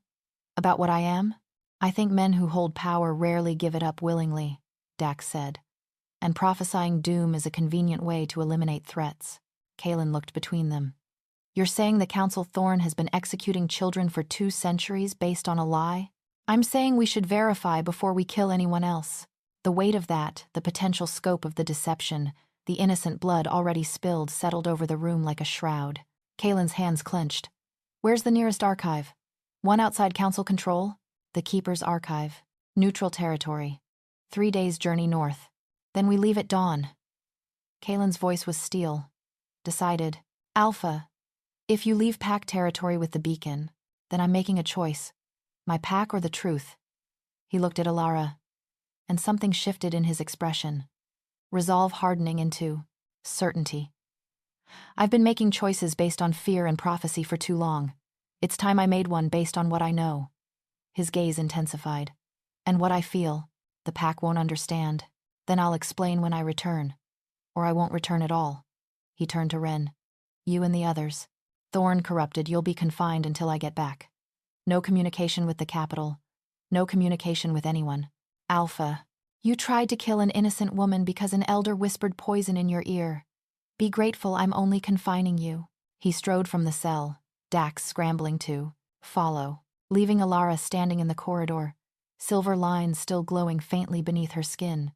About what I am? I think men who hold power rarely give it up willingly, Dax said. And prophesying doom is a convenient way to eliminate threats. Kaylin looked between them. You're saying the Council Thorn has been executing children for 2 centuries based on a lie? I'm saying we should verify before we kill anyone else. The weight of that, the potential scope of the deception, the innocent blood already spilled settled over the room like a shroud. Kaylin's hands clenched. Where's the nearest archive? One outside Council control? The Keeper's Archive. Neutral territory. 3 days' journey north. Then we leave at dawn. Kaylin's voice was steel. Decided. Alpha, if you leave pack territory with the beacon, then I'm making a choice. My pack or the truth. He looked at Alara, and something shifted in his expression. Resolve hardening into certainty. I've been making choices based on fear and prophecy for too long. It's time I made one based on what I know. His gaze intensified. And what I feel, the pack won't understand. Then I'll explain when I return. Or I won't return at all. He turned to Ren. You and the others. Thorn corrupted, you'll be confined until I get back. No communication with the capital. No communication with anyone. Alpha, you tried to kill an innocent woman because an elder whispered poison in your ear. Be grateful I'm only confining you. He strode from the cell, Dax scrambling to follow, leaving Alara standing in the corridor, silver lines still glowing faintly beneath her skin,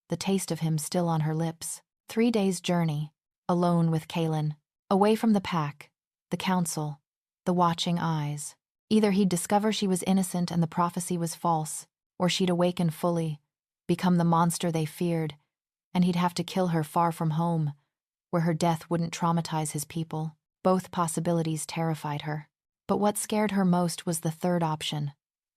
the taste of him still on her lips. 3 days' journey, alone with Kaylin, away from the pack, the council, the watching eyes. Either he'd discover she was innocent and the prophecy was false, or she'd awaken fully, become the monster they feared, and he'd have to kill her far from home, where her death wouldn't traumatize his people. Both possibilities terrified her. But what scared her most was the third option,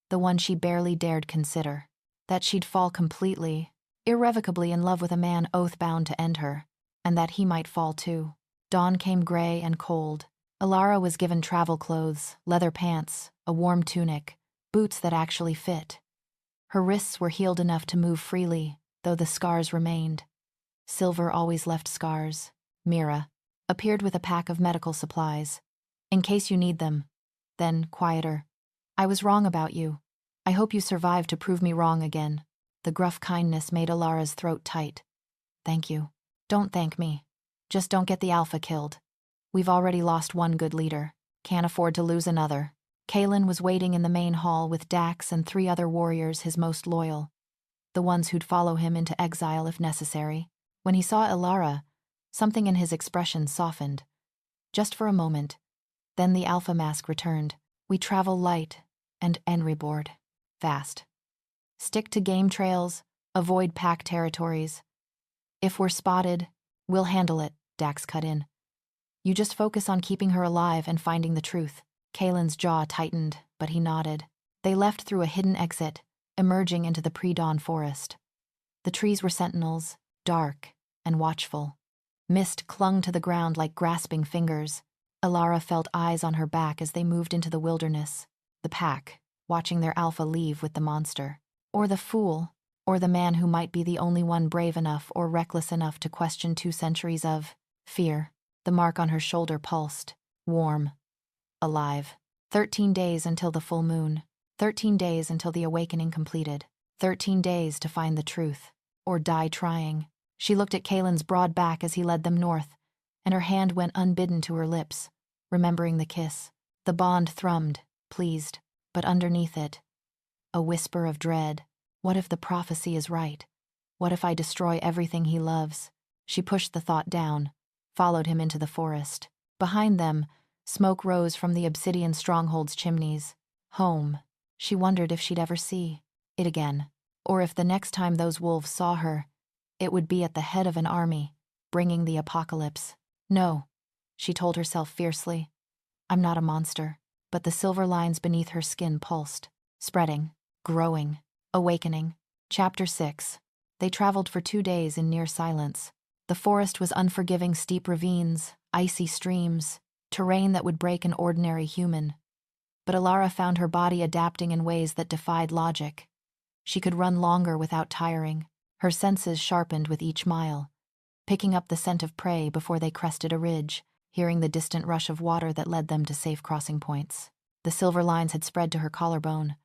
the one she barely dared consider, that she'd fall completely, irrevocably in love with a man oath-bound to end her, and that he might fall too. Dawn came gray and cold. Alara was given travel clothes, leather pants, a warm tunic, boots that actually fit. Her wrists were healed enough to move freely, though the scars remained. Silver always left scars. Mira appeared with a pack of medical supplies. In case you need them. Then, quieter. I was wrong about you. I hope you survived to prove me wrong again. The gruff kindness made Alara's throat tight. Thank you. Don't thank me. Just don't get the Alpha killed. We've already lost one good leader. Can't afford to lose another. Kaylin was waiting in the main hall with Dax and 3 other warriors, his most loyal. The ones who'd follow him into exile if necessary. When he saw Alara, something in his expression softened. Just for a moment. Then the Alpha mask returned. We travel light and enriboard. Fast. Stick to game trails, avoid pack territories. If we're spotted, we'll handle it, Dax cut in. You just focus on keeping her alive and finding the truth. Kaylin's jaw tightened, but he nodded. They left through a hidden exit, emerging into the pre-dawn forest. The trees were sentinels, dark and watchful. Mist clung to the ground like grasping fingers. Alara felt eyes on her back as they moved into the wilderness. The pack, watching their Alpha leave with the monster. Or the fool, or the man who might be the only one brave enough or reckless enough to question 2 centuries of fear. The mark on her shoulder pulsed, warm, alive. 13 days until the full moon. 13 days until the awakening completed. 13 days to find the truth, or die trying. She looked at Kaylin's broad back as he led them north, and her hand went unbidden to her lips, remembering the kiss. The bond thrummed, pleased, but underneath it, a whisper of dread. What if the prophecy is right? What if I destroy everything he loves? She pushed the thought down, followed him into the forest. Behind them, smoke rose from the Obsidian stronghold's chimneys. Home. She wondered if she'd ever see it again, or if the next time those wolves saw her, it would be at the head of an army, bringing the apocalypse. No, she told herself fiercely. I'm not a monster. But the silver lines beneath her skin pulsed, spreading, growing, awakening. Chapter 6. They traveled for 2 days in near silence. The forest was unforgiving, steep ravines, icy streams, terrain that would break an ordinary human. But Alara found her body adapting in ways that defied logic. She could run longer without tiring, her senses sharpened with each mile, picking up the scent of prey before they crested a ridge, hearing the distant rush of water that led them to safe crossing points. The silver lines had spread to her collarbone.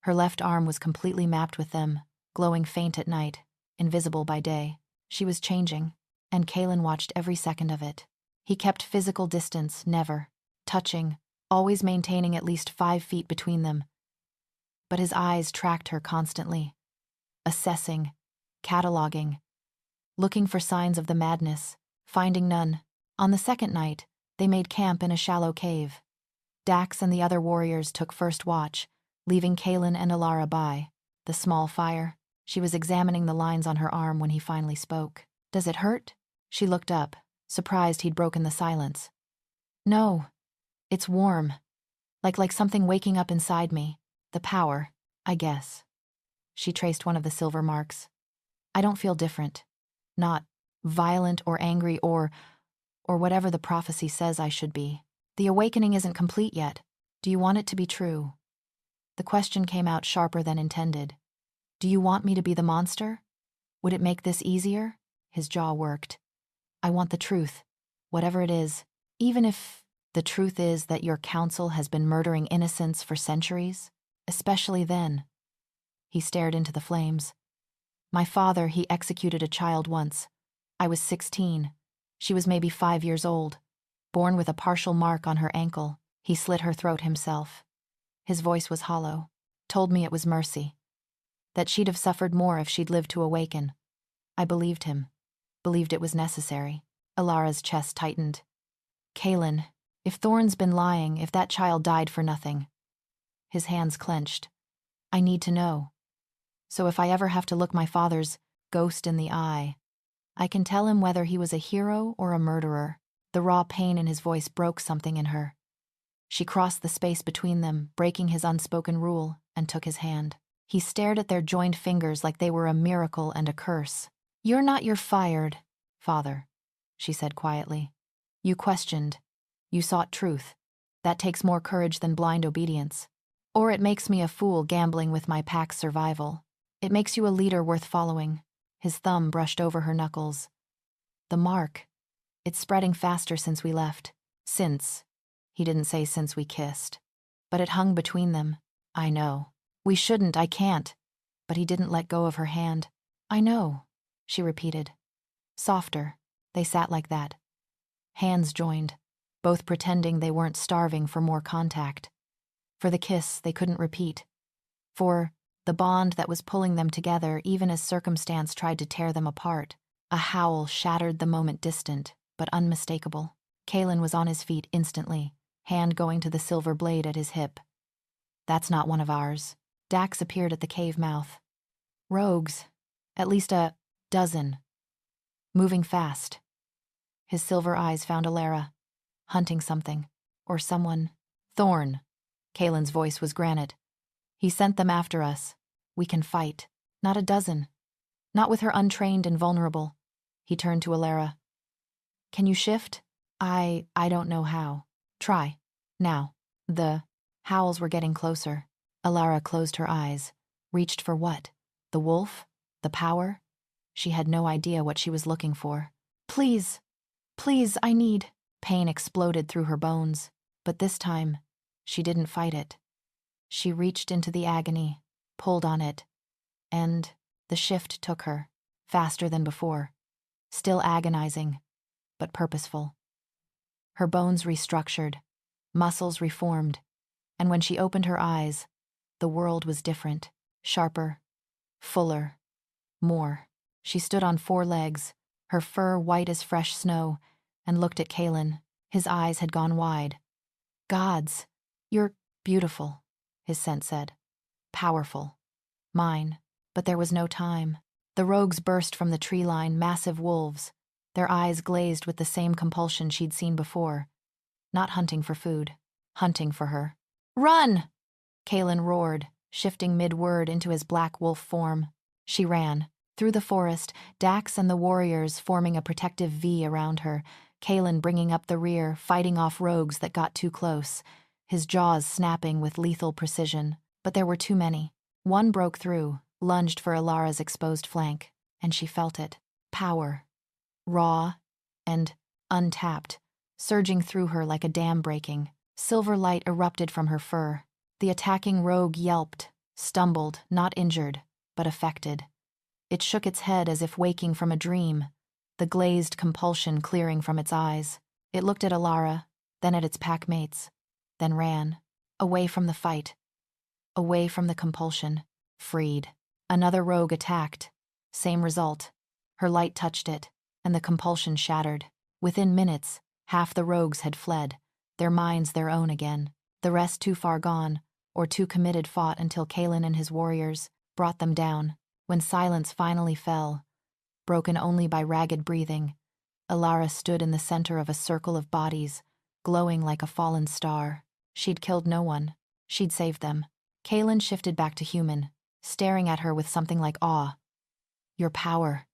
Her left arm was completely mapped with them, glowing faint at night, invisible by day. She was changing, and Kaylin watched every second of it. He kept physical distance, never touching, always maintaining at least 5 feet between them. But his eyes tracked her constantly, assessing, cataloging, looking for signs of the madness, finding none. On the second night, they made camp in a shallow cave. Dax and the other warriors took first watch, leaving Kaylin and Alara by the small fire. She was examining the lines on her arm when he finally spoke. "Does it hurt?" She looked up, surprised he'd broken the silence. "No, it's warm. Like something waking up inside me. The power, I guess." She traced one of the silver marks. "I don't feel different. Not violent or angry or whatever the prophecy says I should be. The awakening isn't complete yet. Do you want it to be true?" The question came out sharper than intended. "Do you want me to be the monster? Would it make this easier?" His jaw worked. "I want the truth, whatever it is, even if the truth is that your council has been murdering innocents for centuries, especially then." He stared into the flames. "My father, he executed a child once. I was 16. She was maybe 5 years old, born with a partial mark on her ankle. He slit her throat himself." His voice was hollow. "Told me it was mercy. That she'd have suffered more if she'd lived to awaken. I believed him. Believed it was necessary." Alara's chest tightened. "Kaylin, if Thorne's been lying, if that child died for nothing." His hands clenched. "I need to know. So if I ever have to look my father's ghost in the eye, I can tell him whether he was a hero or a murderer." The raw pain in his voice broke something in her. She crossed the space between them, breaking his unspoken rule, and took his hand. He stared at their joined fingers like they were a miracle and a curse. You're fired, father," she said quietly. "You questioned. You sought truth. That takes more courage than blind obedience. Or it makes me a fool gambling with my pack's survival. It makes you a leader worth following." His thumb brushed over her knuckles. "The mark. It's spreading faster since we left. Since. He didn't say since we kissed. But it hung between them. I know. We shouldn't, I can't." But he didn't let go of her hand. "I know," she repeated. Softer. They sat like that. Hands joined, both pretending they weren't starving for more contact. For the kiss they couldn't repeat. For the bond that was pulling them together even as circumstance tried to tear them apart. A howl shattered the moment distant, but unmistakable. Kaylin was on his feet instantly, hand going to the silver blade at his hip. "That's not one of ours." Dax appeared at the cave mouth. "Rogues. At least a dozen. Moving fast." His silver eyes found Alara, hunting something. Or someone. "Thorne." Kaylin's voice was granite. "He sent them after us. We can fight. Not a dozen. Not with her untrained and vulnerable." He turned to Alara. "Can you shift?" I don't know how. Try. Now." The howls were getting closer. Alara closed her eyes. Reached for what? The wolf? The power? She had no idea what she was looking for. Please, I need." Pain exploded through her bones. But this time, she didn't fight it. She reached into the agony, pulled on it, and the shift took her, faster than before. Still agonizing, but purposeful. Her bones restructured, muscles reformed, and when she opened her eyes, the world was different, sharper, fuller, more. She stood on 4 legs, her fur white as fresh snow, and looked at Kaylin. His eyes had gone wide. "Gods, you're beautiful," his scent said. "Powerful. Mine." But there was no time. The rogues burst from the tree line, massive wolves, their eyes glazed with the same compulsion she'd seen before. Not hunting for food, hunting for her. "Run!" Kaylin roared, shifting mid-word into his black wolf form. She ran. Through the forest, Dax and the warriors forming a protective V around her, Kaylin bringing up the rear, fighting off rogues that got too close, his jaws snapping with lethal precision. But there were too many. One broke through, lunged for Alara's exposed flank, and she felt it. Power. Raw and untapped, surging through her like a dam breaking. Silver light erupted from her fur. The attacking rogue yelped, stumbled, not injured, but affected. It shook its head as if waking from a dream, the glazed compulsion clearing from its eyes. It looked at Alara, then at its pack mates, then ran, away from the fight, away from the compulsion, freed. Another rogue attacked. Same result. Her light touched it, and the compulsion shattered. Within minutes, half the rogues had fled, their minds their own again. The rest too far gone, or too committed fought until Kalen and his warriors brought them down. When silence finally fell, broken only by ragged breathing, Alara stood in the center of a circle of bodies, glowing like a fallen star. She'd killed no one. She'd saved them. Kalen shifted back to human, staring at her with something like awe. Your power.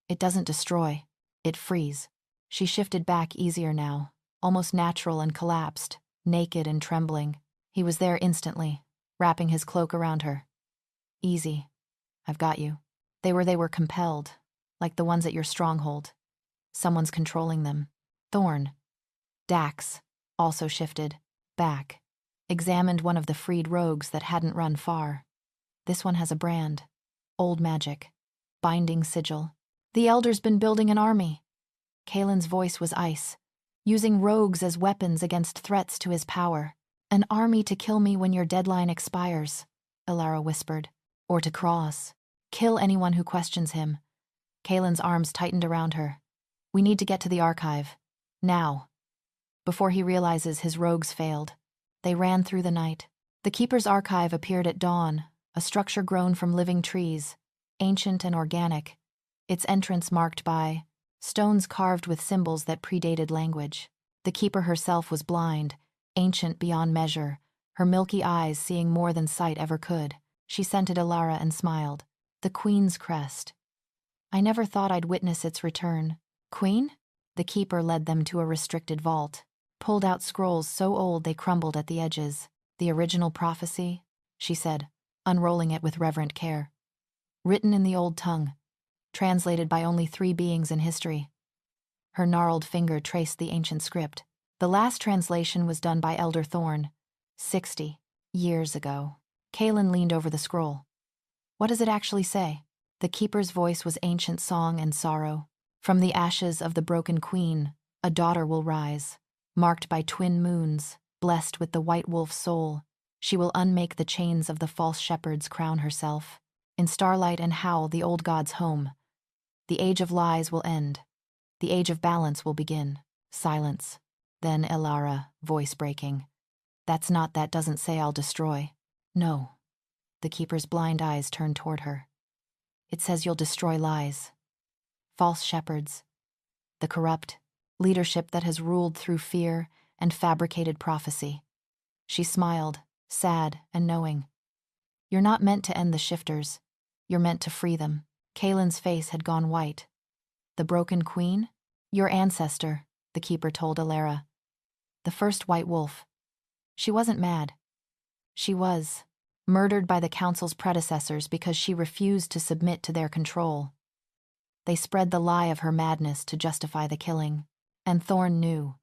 It doesn't destroy. It frees. She shifted back easier now, almost natural, and collapsed, naked and trembling. He was there instantly, wrapping his cloak around her. Easy. I've got you. They were compelled, like the ones at your stronghold. Someone's controlling them. Thorn. Dax also shifted back, examined one of the freed rogues that hadn't run far. This one has a brand. Old magic. Binding sigil. The Elder's been building an army. Kalen's voice was ice, using rogues as weapons against threats to his power. An army to kill me when your deadline expires, Alara whispered. Or to cross. Kill anyone who questions him. Kalen's arms tightened around her. We need to get to the archive. Now. Before he realizes his rogues failed. They ran through the night. The Keeper's archive appeared at dawn, a structure grown from living trees, ancient and organic, its entrance marked by stones carved with symbols that predated language. The Keeper herself was blind, ancient beyond measure, her milky eyes seeing more than sight ever could. She scented Alara and smiled. The Queen's crest. I never thought I'd witness its return. Queen? The Keeper led them to a restricted vault, pulled out scrolls so old they crumbled at the edges. The original prophecy, she said, unrolling it with reverent care. Written in the old tongue, translated by only 3 beings in history. Her gnarled finger traced the ancient script. The last translation was done by Elder Thorn, 60 years ago. Kalen leaned over the scroll. What does it actually say? The Keeper's voice was ancient song and sorrow. From the ashes of the broken queen, a daughter will rise, marked by twin moons, blessed with the white wolf's soul. She will unmake the chains of the false shepherd's crown herself. In starlight and howl, the old god's home. The age of lies will end. The age of balance will begin. Silence. Then Alara, voice breaking. That doesn't say I'll destroy. No. The Keeper's blind eyes turned toward her. It says you'll destroy lies. False shepherds. The corrupt leadership that has ruled through fear and fabricated prophecy. She smiled, sad and knowing. You're not meant to end the shifters. You're meant to free them. Kalen's face had gone white. The broken queen? Your ancestor, the Keeper told Alara. The first white wolf. She wasn't mad. She was murdered by the council's predecessors because she refused to submit to their control. They spread the lie of her madness to justify the killing. And Thorn knew.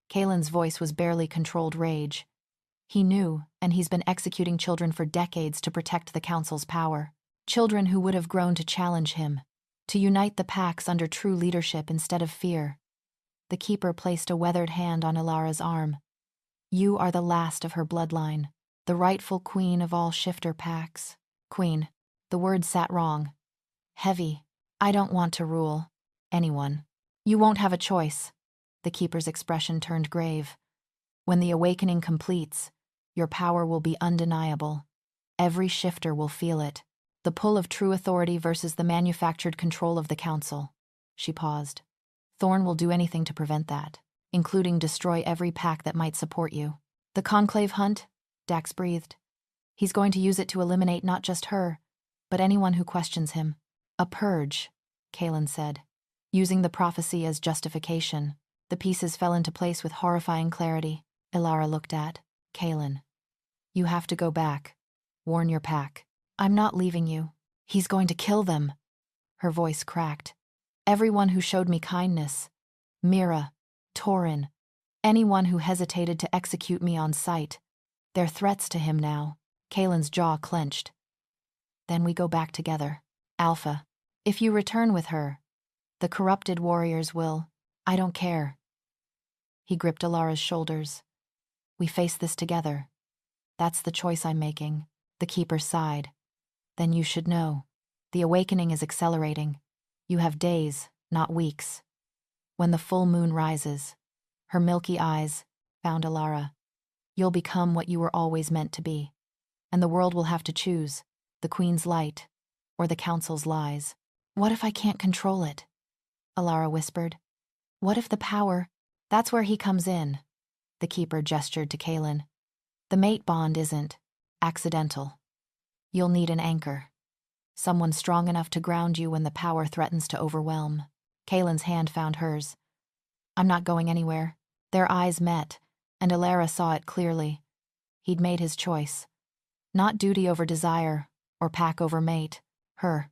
Kalen's voice was barely controlled rage. He knew, and he's been executing children for decades to protect the council's power. Children who would have grown to challenge him, to unite the packs under true leadership instead of fear. The Keeper placed a weathered hand on Alara's arm. You are the last of her bloodline, the rightful queen of all shifter packs. Queen. The word sat wrong. Heavy. I don't want to rule anyone. You won't have a choice. The Keeper's expression turned grave. When the awakening completes, your power will be undeniable. Every shifter will feel it. The pull of true authority versus the manufactured control of the council. She paused. Thorn will do anything to prevent that, including destroy every pack that might support you. The conclave hunt? Dax breathed. He's going to use it to eliminate not just her, but anyone who questions him. A purge, Kalen said, using the prophecy as justification. The pieces fell into place with horrifying clarity. Alara looked at Kalen. You have to go back. Warn your pack. I'm not leaving you. He's going to kill them. Her voice cracked. Everyone who showed me kindness. Mira, Torin, anyone who hesitated to execute me on sight. They're threats to him now. Kalen's jaw clenched. Then we go back together. Alpha, if you return with her, the corrupted warriors will. I don't care. He gripped Alara's shoulders. We face this together. That's the choice I'm making. The Keeper sighed. Then you should know. The awakening is accelerating. You have days, not weeks. When the full moon rises, her milky eyes found Alara. You'll become what you were always meant to be. And the world will have to choose, the Queen's light or the Council's lies. What if I can't control it? Alara whispered. What if the power? That's where he comes in. The Keeper gestured to Kaelin. The mate bond isn't accidental. You'll need an anchor. Someone strong enough to ground you when the power threatens to overwhelm. Kaelin's hand found hers. I'm not going anywhere. Their eyes met, and Alara saw it clearly. He'd made his choice. Not duty over desire, or pack over mate. Her.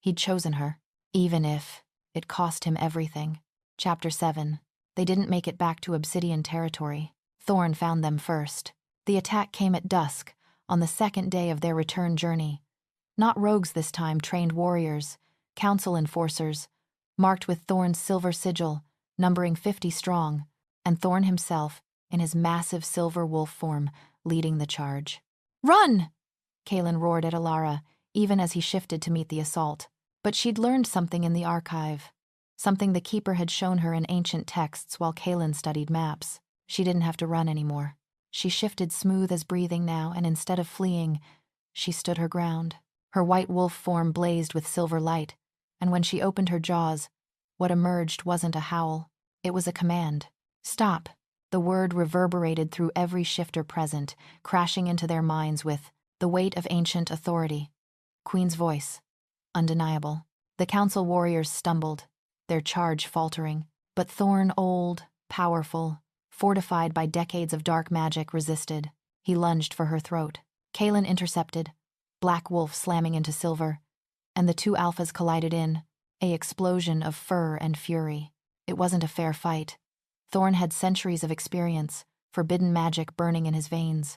He'd chosen her, even if it cost him everything. Chapter 7. They didn't make it back to Obsidian territory. Thorn found them first. The attack came at dusk, on the second day of their return journey. Not rogues this time, trained warriors, council enforcers, marked with Thorn's silver sigil, numbering 50 strong, and Thorn himself, in his massive silver wolf form, leading the charge. Run! Kaelin roared at Alara, even as he shifted to meet the assault. But she'd learned something in the archive. Something the Keeper had shown her in ancient texts while Kaelin studied maps. She didn't have to run anymore. She shifted smooth as breathing now, and instead of fleeing, she stood her ground. Her white wolf form blazed with silver light, and when she opened her jaws, what emerged wasn't a howl. It was a command. Stop. The word reverberated through every shifter present, crashing into their minds with the weight of ancient authority. Queen's voice. Undeniable. The council warriors stumbled, their charge faltering, but Thorn, old, powerful, fortified by decades of dark magic, resisted. He lunged for her throat. Kaelin intercepted, black wolf slamming into silver, and the two alphas collided in, a explosion of fur and fury. It wasn't a fair fight. Thorn had centuries of experience, forbidden magic burning in his veins.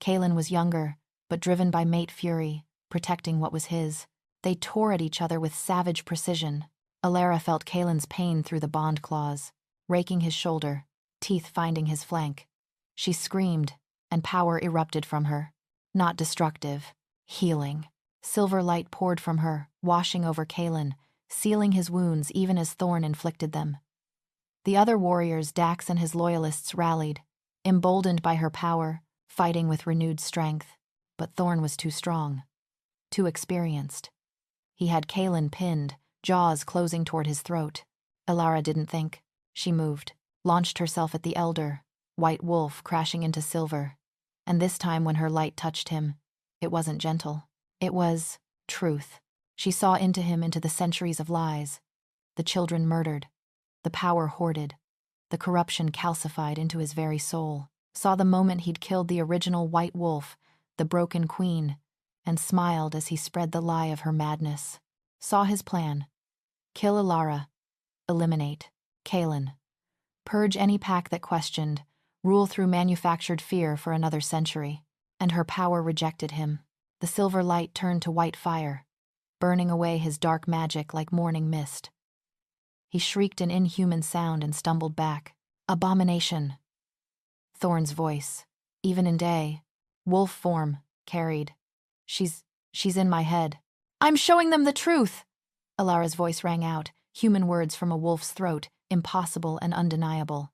Kaelin was younger, but driven by mate fury, protecting what was his. They tore at each other with savage precision. Alara felt Kaelin's pain through the bond claws, raking his shoulder, teeth finding his flank. She screamed, and power erupted from her. Not destructive, healing. Silver light poured from her, washing over Kaelin, sealing his wounds even as Thorn inflicted them. The other warriors, Dax and his loyalists, rallied, emboldened by her power, fighting with renewed strength. But Thorn was too strong, too experienced. He had Kaelin pinned, jaws closing toward his throat. Alara didn't think. She moved, launched herself at the elder, white wolf crashing into silver. And this time when her light touched him, it wasn't gentle. It was truth. She saw into him, into the centuries of lies. The children murdered, the power hoarded, the corruption calcified into his very soul. Saw the moment he'd killed the original white wolf, the broken queen, and smiled as he spread the lie of her madness. Saw his plan. Kill Alara. Eliminate Kaelin. Purge any pack that questioned. Rule through manufactured fear for another century. And her power rejected him. The silver light turned to white fire, burning away his dark magic like morning mist. He shrieked an inhuman sound and stumbled back. Abomination. Thorn's voice, even in day, wolf form, carried. She's in my head. I'm showing them the truth! Alara's voice rang out, human words from a wolf's throat, impossible and undeniable.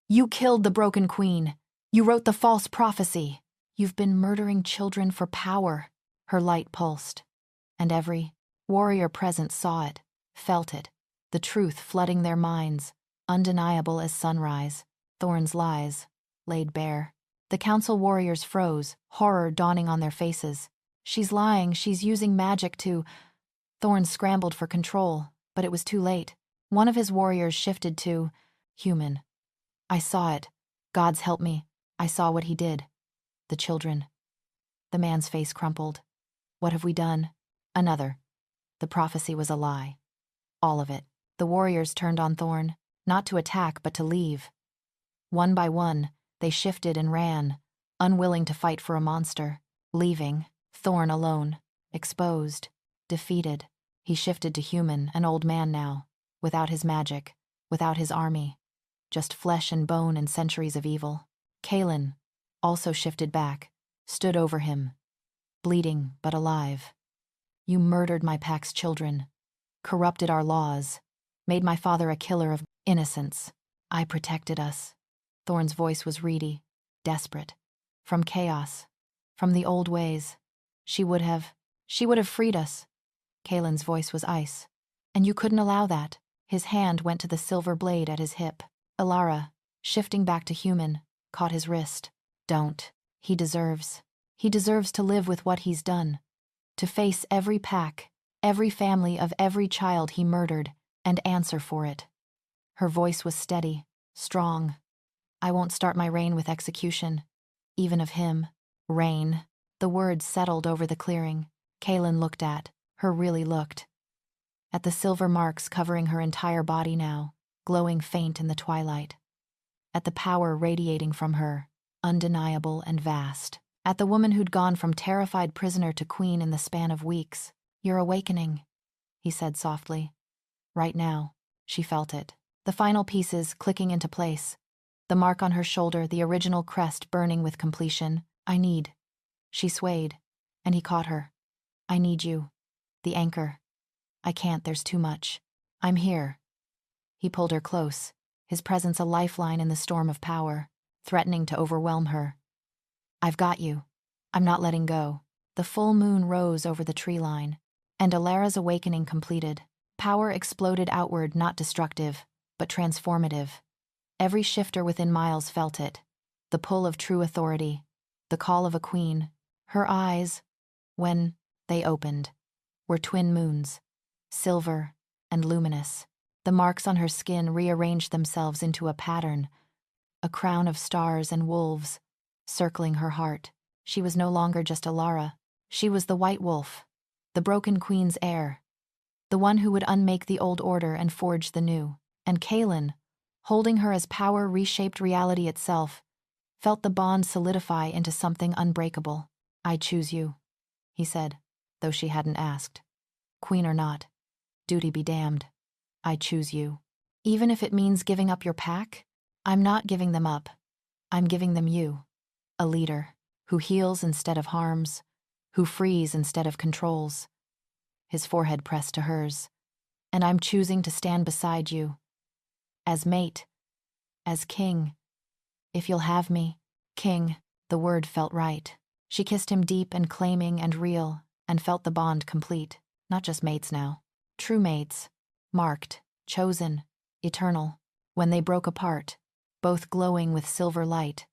You killed the broken queen. You wrote the false prophecy. You've been murdering children for power. Her light pulsed, and every warrior present saw it, felt it, the truth flooding their minds, undeniable as sunrise. Thorn's lies, laid bare. The council warriors froze, horror dawning on their faces. She's lying, she's using magic to... Thorn scrambled for control, but it was too late. One of his warriors shifted to... human. I saw it. Gods help me. I saw what he did. The children. The man's face crumpled. What have we done? Another. The prophecy was a lie. All of it. The warriors turned on Thorn, not to attack but to leave. One by one, they shifted and ran, unwilling to fight for a monster, leaving Thorn alone, exposed, defeated. He shifted to human, an old man now, without his magic, without his army. just flesh and bone and centuries of evil. Kaelin also shifted back, stood over him, bleeding but alive. You murdered my pack's children, corrupted our laws, made my father a killer of innocents. I protected us. Thorn's voice was reedy, desperate. From chaos, from the old ways. She would have freed us. Kaelin's voice was ice. And you couldn't allow that. His hand went to the silver blade at his hip. Alara, shifting back to human, caught his wrist. Don't. He deserves to live with what he's done. To face every pack, every family of every child he murdered, and answer for it. Her voice was steady, strong. I won't start my reign with execution, even of him. Reign. The words settled over the clearing. Kaelin looked at the silver marks covering her entire body now, glowing faint in the twilight. At the power radiating from her, undeniable and vast. At the woman who'd gone from terrified prisoner to queen in the span of weeks. You're awakening, he said softly. Right now, she felt it. The final pieces clicking into place. The mark on her shoulder, the original crest burning with completion. She swayed, and he caught her. I need you. The anchor. I can't, there's too much. I'm here. He pulled her close, his presence a lifeline in the storm of power, threatening to overwhelm her. I've got you. I'm not letting go. The full moon rose over the tree line, and Alara's awakening completed. Power exploded outward, not destructive, but transformative. Every shifter within miles felt it. The pull of true authority, the call of a queen. Her eyes, when they opened, were twin moons, silver and luminous. The marks on her skin rearranged themselves into a pattern, a crown of stars and wolves, circling her heart. She was no longer just Alara. She was the White Wolf, the broken queen's heir, the one who would unmake the old order and forge the new. And Kaelin, holding her as power reshaped reality itself, felt the bond solidify into something unbreakable. I choose you, he said, though she hadn't asked. Queen or not, duty be damned. I choose you. Even if it means giving up your pack, I'm not giving them up. I'm giving them you. A leader, who heals instead of harms, who frees instead of controls. His forehead pressed to hers. And I'm choosing to stand beside you. As mate, as king. If you'll have me, king, the word felt right. She kissed him deep and claiming and real, and felt the bond complete. Not just mates now. True mates. Marked, chosen, eternal. When they broke apart, both glowing with silver light,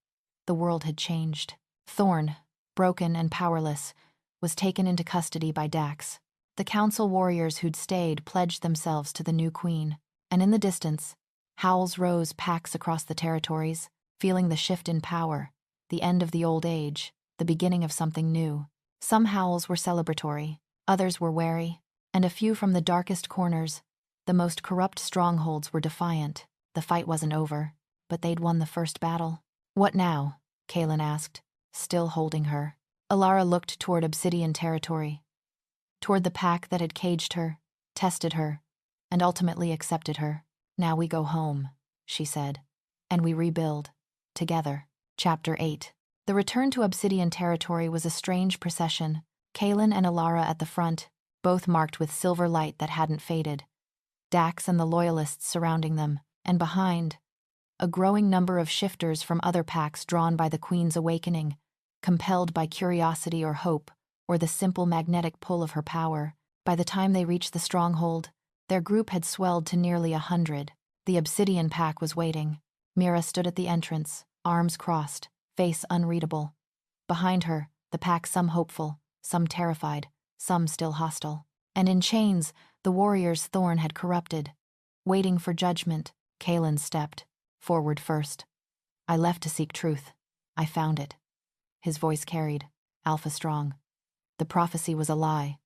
the world had changed. Thorn, broken and powerless, was taken into custody by Dax. The council warriors who'd stayed pledged themselves to the new queen, and in the distance, howls rose packs across the territories, feeling the shift in power, the end of the old age, the beginning of something new. Some howls were celebratory, others were wary, and a few from the darkest corners, the most corrupt strongholds, were defiant. The fight wasn't over, but they'd won the first battle. What now? Kaelin asked, still holding her. Alara looked toward Obsidian territory, toward the pack that had caged her, tested her, and ultimately accepted her. Now we go home, she said, and we rebuild, together. Chapter 8. The return to Obsidian territory was a strange procession. Kaelin and Alara at the front, both marked with silver light that hadn't faded. Dax and the loyalists surrounding them, and behind, a growing number of shifters from other packs drawn by the Queen's awakening, compelled by curiosity or hope, or the simple magnetic pull of her power. By the time they reached the stronghold, their group had swelled to nearly 100. The Obsidian pack was waiting. Mira stood at the entrance, arms crossed, face unreadable. Behind her, the pack, some hopeful, some terrified, some still hostile. And in chains, the warriors Thorn had corrupted. Waiting for judgment, Kaelin stepped forward first. I left to seek truth. I found it. His voice carried, alpha strong. The prophecy was a lie.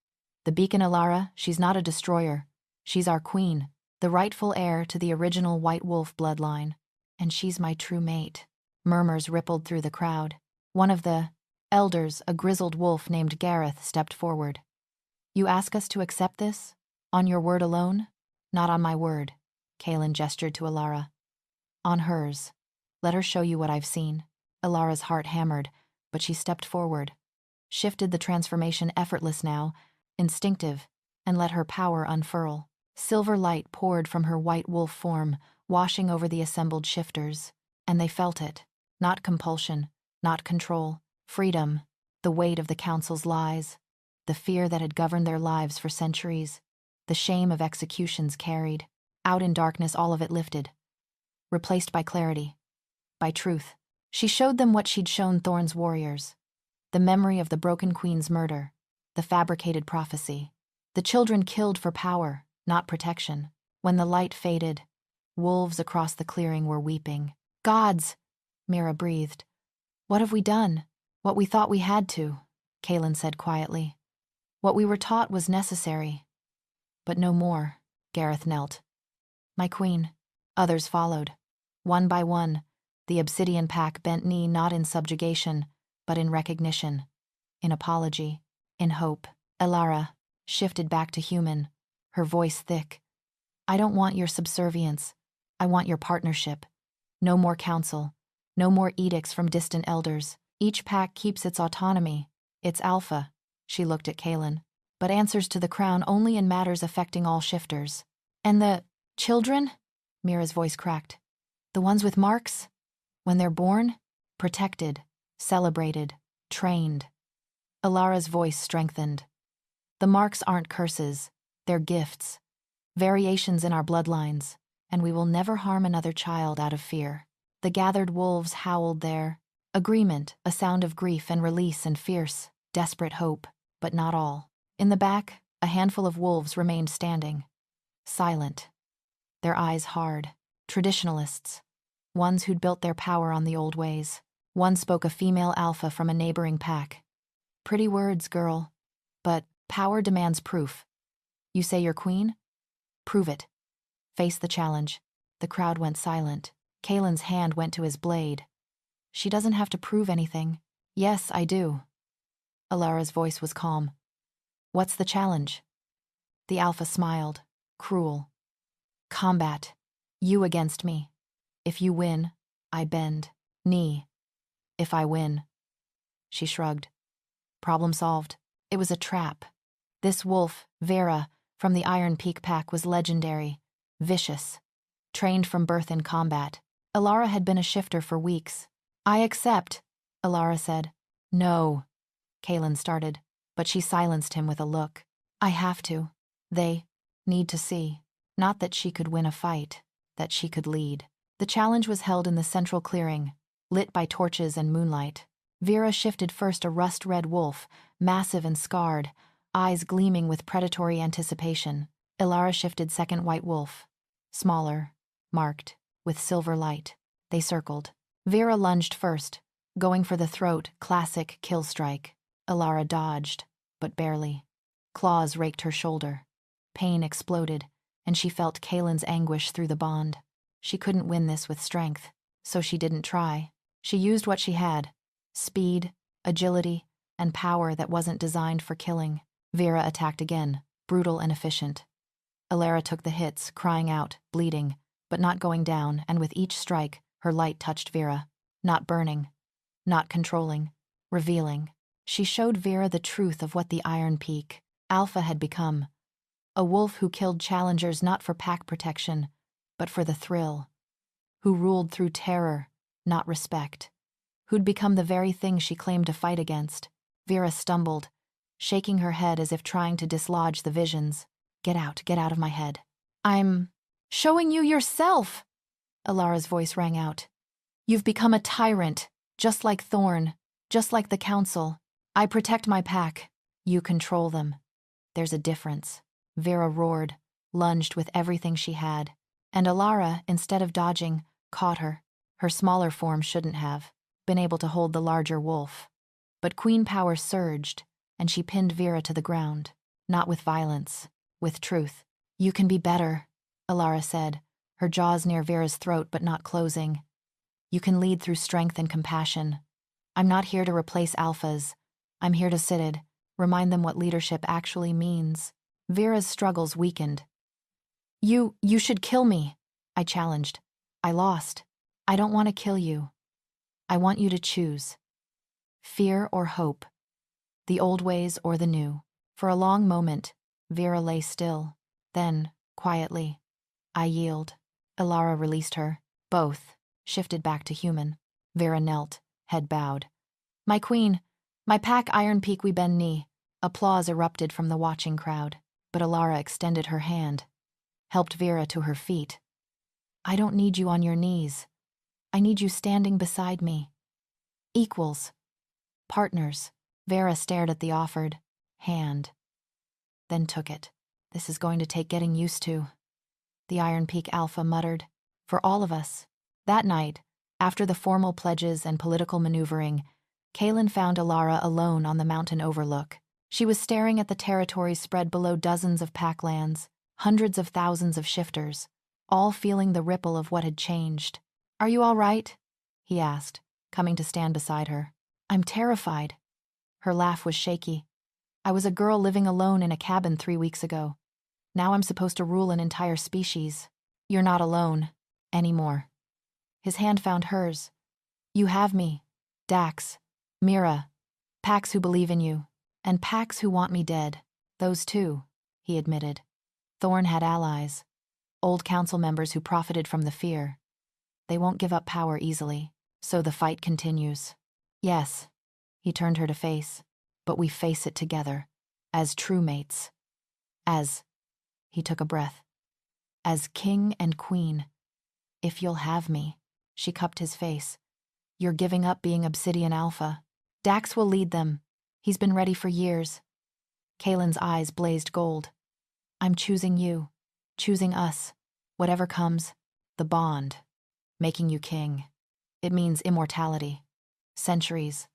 The beacon Alara, she's not a destroyer. She's our queen, the rightful heir to the original White Wolf bloodline. And she's my true mate. Murmurs rippled through the crowd. One of the elders, a grizzled wolf named Gareth, stepped forward. You ask us to accept this? On your word alone? Not on my word, Kaelin gestured to Alara. On hers. Let her show you what I've seen. Ilara's heart hammered, but she stepped forward, shifted the transformation effortless now, instinctive, and let her power unfurl. Silver light poured from her white wolf form, washing over the assembled shifters, and they felt it. Not compulsion, not control, freedom, the weight of the council's lies, the fear that had governed their lives for centuries, the shame of executions carried. Out in darkness, all of it lifted, replaced by clarity, by truth. She showed them what she'd shown Thorn's warriors. The memory of the broken queen's murder, the fabricated prophecy. The children killed for power, not protection. When the light faded, wolves across the clearing were weeping. Gods, Mira breathed. What have we done? What we thought we had to, Kaelin said quietly. What we were taught was necessary. But no more, Gareth knelt. My queen. Others followed. One by one, the Obsidian pack bent knee not in subjugation, but in recognition, in apology, in hope. Ilara shifted back to human, her voice thick. I don't want your subservience. I want your partnership. No more council. No more edicts from distant elders. Each pack keeps its autonomy. Its alpha, she looked at Kaelin, but answers to the crown only in matters affecting all shifters. And the children? Mira's voice cracked. The ones with marks? When they're born? Protected, celebrated, trained. Ilara's voice strengthened. The marks aren't curses, they're gifts. Variations in our bloodlines, and we will never harm another child out of fear. The gathered wolves howled their agreement, a sound of grief and release and fierce, desperate hope, but not all. In the back, a handful of wolves remained standing, silent, their eyes hard. Traditionalists, ones who'd built their power on the old ways. One spoke a female alpha from a neighboring pack. Pretty words, girl, but power demands proof. You say you're queen? Prove it. Face the challenge. The crowd went silent. Kaelin's hand went to his blade. She doesn't have to prove anything. Yes, I do. Ilara's voice was calm. What's the challenge? The alpha smiled, cruel. Combat. You against me. If you win, I bend. Knee. If I win. She shrugged. Problem solved. It was a trap. This wolf, Vera, from the Iron Peak pack was legendary, vicious, trained from birth in combat. Ilara had been a shifter for weeks. I accept, Ilara said. No, Kaelin started, but she silenced him with a look. I have to. They need to see. Not that she could win a fight, that she could lead. The challenge was held in the central clearing, lit by torches and moonlight. Vera shifted first a rust-red wolf, massive and scarred, eyes gleaming with predatory anticipation. Ilara shifted second white wolf, smaller, marked, with silver light. They circled. Vera lunged first, going for the throat, classic kill strike. Ilara dodged, but barely. Claws raked her shoulder. Pain exploded, and she felt Kaelin's anguish through the bond. She couldn't win this with strength, so she didn't try. She used what she had: speed, agility, and power that wasn't designed for killing. Vera attacked again, brutal and efficient. Ilara took the hits, crying out, bleeding, but not going down, and with each strike, her light touched Vera. Not burning, not controlling, revealing. She showed Vera the truth of what the Iron Peak Alpha had become. A wolf who killed challengers not for pack protection, but for the thrill. Who ruled through terror, not respect. Who'd become the very thing she claimed to fight against. Vera stumbled, shaking her head as if trying to dislodge the visions. Get out of my head. I'm showing you yourself, Ilara's voice rang out. You've become a tyrant, just like Thorn, just like the Council. I protect my pack. You control them. There's a difference. Vera roared, lunged with everything she had. And Ilara, instead of dodging, caught her. Her smaller form shouldn't have been able to hold the larger wolf. But queen power surged, and she pinned Vera to the ground. Not with violence, with truth. You can be better, Ilara said, her jaws near Vera's throat but not closing. You can lead through strength and compassion. I'm not here to replace alphas. I'm here to sit, remind them what leadership actually means. Vera's struggles weakened. You should kill me, I challenged. I lost. I don't want to kill you. I want you to choose. Fear or hope. The old ways or the new. For a long moment, Vera lay still. Then, quietly, I yield. Ilara released her. Both shifted back to human. Vera knelt, head bowed. My queen, my pack Iron Peak we bend knee. Applause erupted from the watching crowd, but Ilara extended her hand, helped Vera to her feet. I don't need you on your knees. I need you standing beside me. Equals. Partners. Vera stared at the offered hand, then took it. This is going to take getting used to. The Iron Peak Alpha muttered. For all of us. That night, after the formal pledges and political maneuvering, Kaelin found Ilara alone on the mountain overlook. She was staring at the territories spread below dozens of packlands, hundreds of thousands of shifters, all feeling the ripple of what had changed. Are you all right? He asked, coming to stand beside her. I'm terrified. Her laugh was shaky. I was a girl living alone in a cabin 3 weeks ago. Now I'm supposed to rule an entire species. You're not alone. Anymore. His hand found hers. You have me. Dax. Mira. Packs who believe in you. And packs who want me dead. Those too, he admitted. Thorn had allies. Old council members who profited from the fear. They won't give up power easily, so the fight continues. Yes, he turned her to face, but we face it together, as true mates. He took a breath. As king and queen. If you'll have me, she cupped his face. You're giving up being Obsidian Alpha. Dax will lead them. He's been ready for years. Kaelin's eyes blazed gold. I'm choosing you, choosing us. Whatever comes, the bond, making you king. It means immortality. Centuries.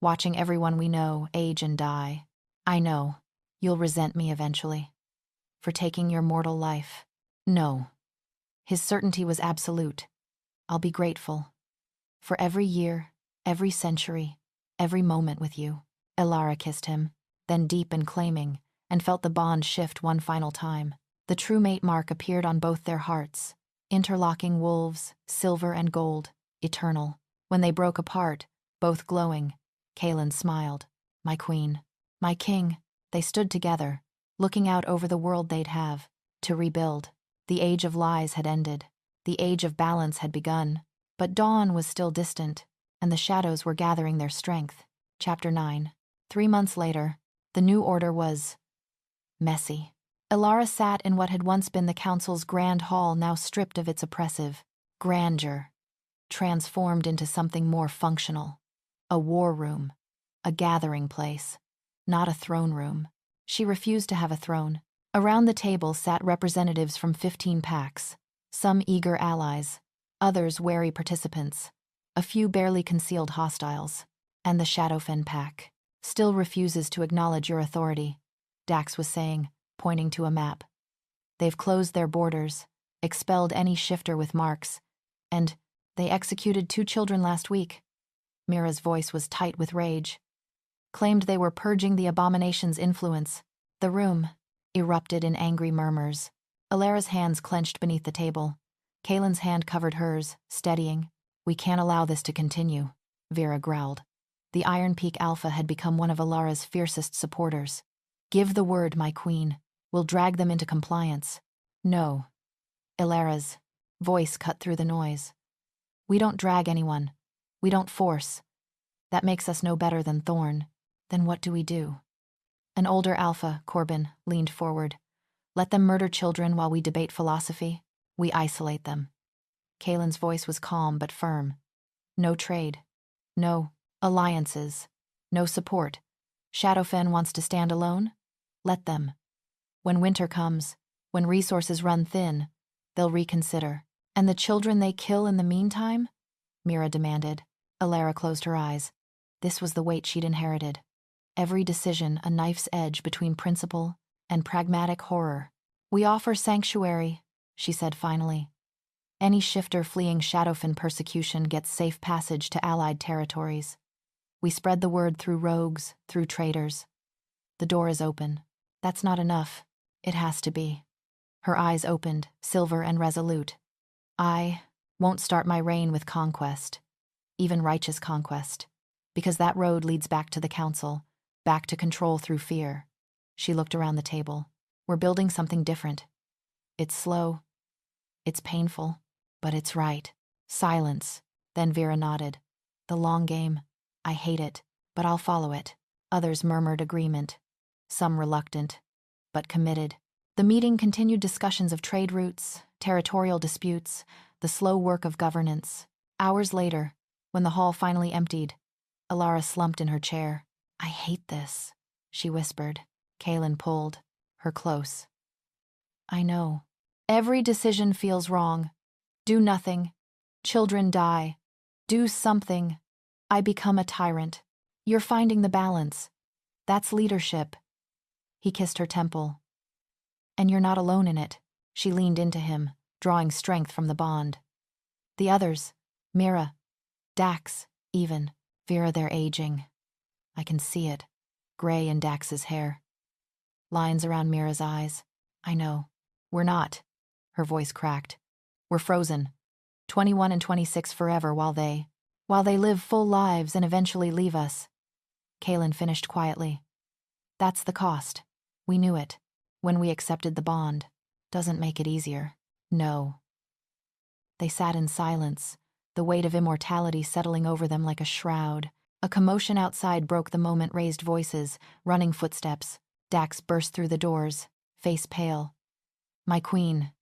Watching everyone we know age and die. I know, you'll resent me eventually. For taking your mortal life. No. His certainty was absolute. I'll be grateful. For every year, every century, every moment with you. Ilara kissed him, then deep and claiming, and felt the bond shift one final time. The true mate mark appeared on both their hearts. Interlocking wolves, silver and gold, eternal. When they broke apart, both glowing, Kaelin smiled. My queen. My king. They stood together, looking out over the world they'd have. To rebuild. The age of lies had ended. The age of balance had begun. But dawn was still distant, and the shadows were gathering their strength. Chapter 9. 3 months later, the new order was messy. Ilara sat in what had once been the council's grand hall, now stripped of its oppressive grandeur, transformed into something more functional. A war room, a gathering place, not a throne room. She refused to have a throne. Around the table sat representatives from 15 packs, some eager allies, others wary participants, a few barely concealed hostiles, and the Shadowfen pack. Still refuses to acknowledge your authority, Dax was saying, pointing to a map. They've closed their borders, expelled any shifter with marks, and they executed 2 children last week. Mira's voice was tight with rage. Claimed they were purging the abomination's influence. The room erupted in angry murmurs. Ilara's hands clenched beneath the table. Kaelin's hand covered hers, steadying. We can't allow this to continue, Vera growled. The Iron Peak Alpha had become one of Ilara's fiercest supporters. Give the word, my queen. We'll drag them into compliance. No. Ilara's voice cut through the noise. We don't drag anyone. We don't force. That makes us no better than Thorn. Then what do we do? An older Alpha, Corbin, leaned forward. Let them murder children while we debate philosophy. We isolate them. Kaelin's voice was calm but firm. No trade. No alliances. No support. Shadowfen wants to stand alone? Let them. When winter comes, when resources run thin, they'll reconsider. And the children they kill in the meantime? Mira demanded. Ilara closed her eyes. This was the weight she'd inherited. Every decision a knife's edge between principle and pragmatic horror. We offer sanctuary, she said finally. Any shifter fleeing Shadowfen persecution gets safe passage to allied territories. We spread the word through rogues, through traitors. The door is open. That's not enough. It has to be. Her eyes opened, silver and resolute. I Won't start my reign with conquest, even righteous conquest, because that road leads back to the council, back to control through fear. She looked around the table. We're building something different. It's slow. It's painful, but it's right. Silence. Then Vera nodded. The long game. I hate it, but I'll follow it. Others murmured agreement. Some reluctant, but committed. The meeting continued discussions of trade routes, territorial disputes, the slow work of governance. Hours later, when the hall finally emptied, Alara slumped in her chair. I hate this, she whispered. Kaelin pulled her close. I know. Every decision feels wrong. Do nothing. Children die. Do something. I become a tyrant. You're finding the balance. That's leadership. He kissed her temple. And you're not alone in it. She leaned into him, drawing strength from the bond. The others, Mira, Dax, even, Vera, they're aging. I can see it. Gray in Dax's hair. Lines around Mira's eyes. I know. We're not. Her voice cracked. We're frozen. 21 and 26 forever while they live full lives and eventually leave us. Kaelin finished quietly. That's the cost. We knew it. When we accepted the bond. Doesn't make it easier. No. They sat in silence, the weight of immortality settling over them like a shroud. A commotion outside broke the moment-raised voices, running footsteps. Dax burst through the doors, face pale. My queen,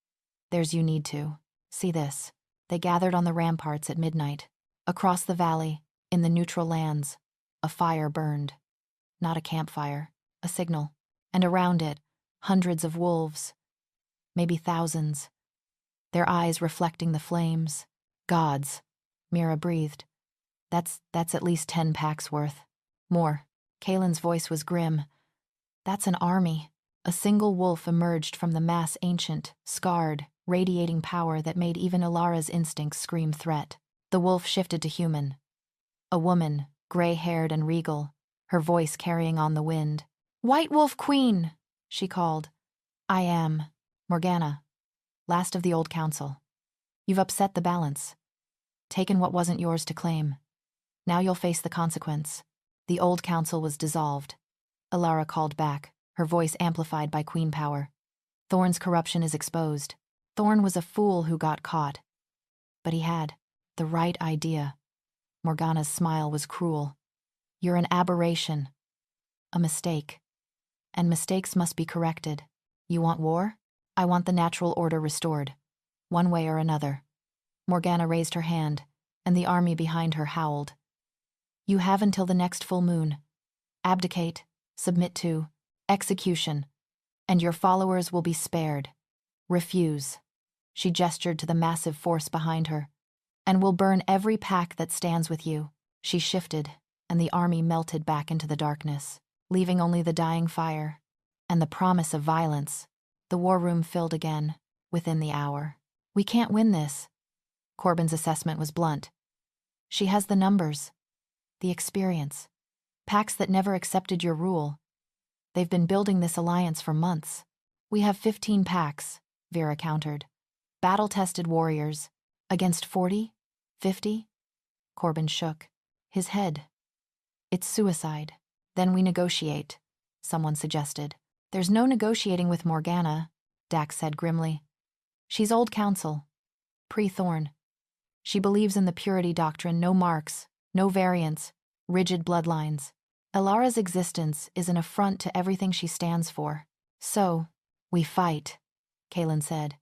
there's you need to. See this. They gathered on the ramparts at midnight. Across the valley, in the neutral lands, a fire burned. Not a campfire, a signal. And around it, hundreds of wolves. Maybe thousands. Their eyes reflecting the flames. Gods, Mira breathed. That's at least 10 packs worth. More. Kaelin's voice was grim. That's an army. A single wolf emerged from the mass ancient, scarred, radiating power that made even Alara's instincts scream threat. The wolf shifted to human. A woman, gray-haired and regal, her voice carrying on the wind. White Wolf Queen, she called. I am Morgana, last of the old council. You've upset the balance. Taken what wasn't yours to claim. Now you'll face the consequence. The old council was dissolved. Alara called back, her voice amplified by queen power. Thorn's corruption is exposed. Thorn was a fool who got caught. But he had the right idea. Morgana's smile was cruel. You're an aberration. A mistake. And mistakes must be corrected. You want war? I want the natural order restored. One way or another. Morgana raised her hand, and the army behind her howled. You have until the next full moon. Abdicate, submit to, execution, and your followers will be spared. Refuse. She gestured to the massive force behind her. And we'll burn every pack that stands with you. She shifted, and the army melted back into the darkness, leaving only the dying fire and the promise of violence. The war room filled again, within the hour. We can't win this. Corbin's assessment was blunt. She has the numbers, the experience, packs that never accepted your rule. They've been building this alliance for months. We have 15 packs, Vera countered. Battle-tested warriors. Against 40? 50? Corbin shook. His head. It's suicide. Then we negotiate, someone suggested. There's no negotiating with Morgana, Dax said grimly. She's old council. Pre-Thorn. She believes in the purity doctrine, no marks, no variants, rigid bloodlines. Alara's existence is an affront to everything she stands for. So, we fight, Kaelin said.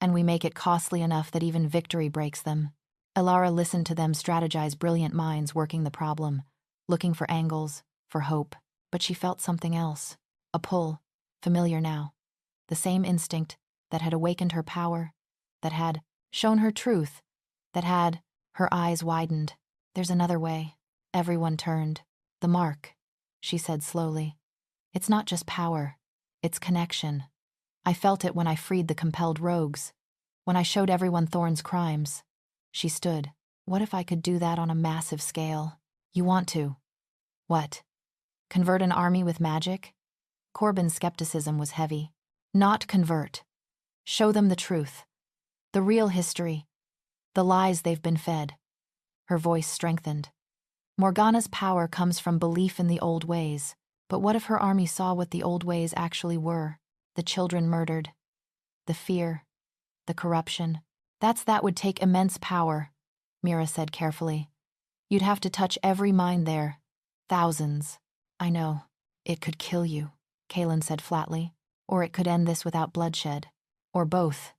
And we make it costly enough that even victory breaks them. Alara listened to them strategize, brilliant minds working the problem, looking for angles, for hope. But she felt something else. A pull, familiar now. The same instinct that had awakened her power, that had shown her truth, that had her eyes widened. There's another way. Everyone turned. The mark, she said slowly. It's not just power. It's connection. I felt it when I freed the compelled rogues. When I showed everyone Thorn's crimes. She stood. What if I could do that on a massive scale? You want to? What? Convert an army with magic? Corbin's skepticism was heavy. Not convert. Show them the truth. The real history. The lies they've been fed. Her voice strengthened. Morgana's power comes from belief in the old ways, but what if her army saw what the old ways actually were? The children murdered. The fear. The corruption. That would take immense power, Mira said carefully. You'd have to touch every mind there. Thousands. I know. It could kill you, Kalen said flatly. Or it could end this without bloodshed. Or both.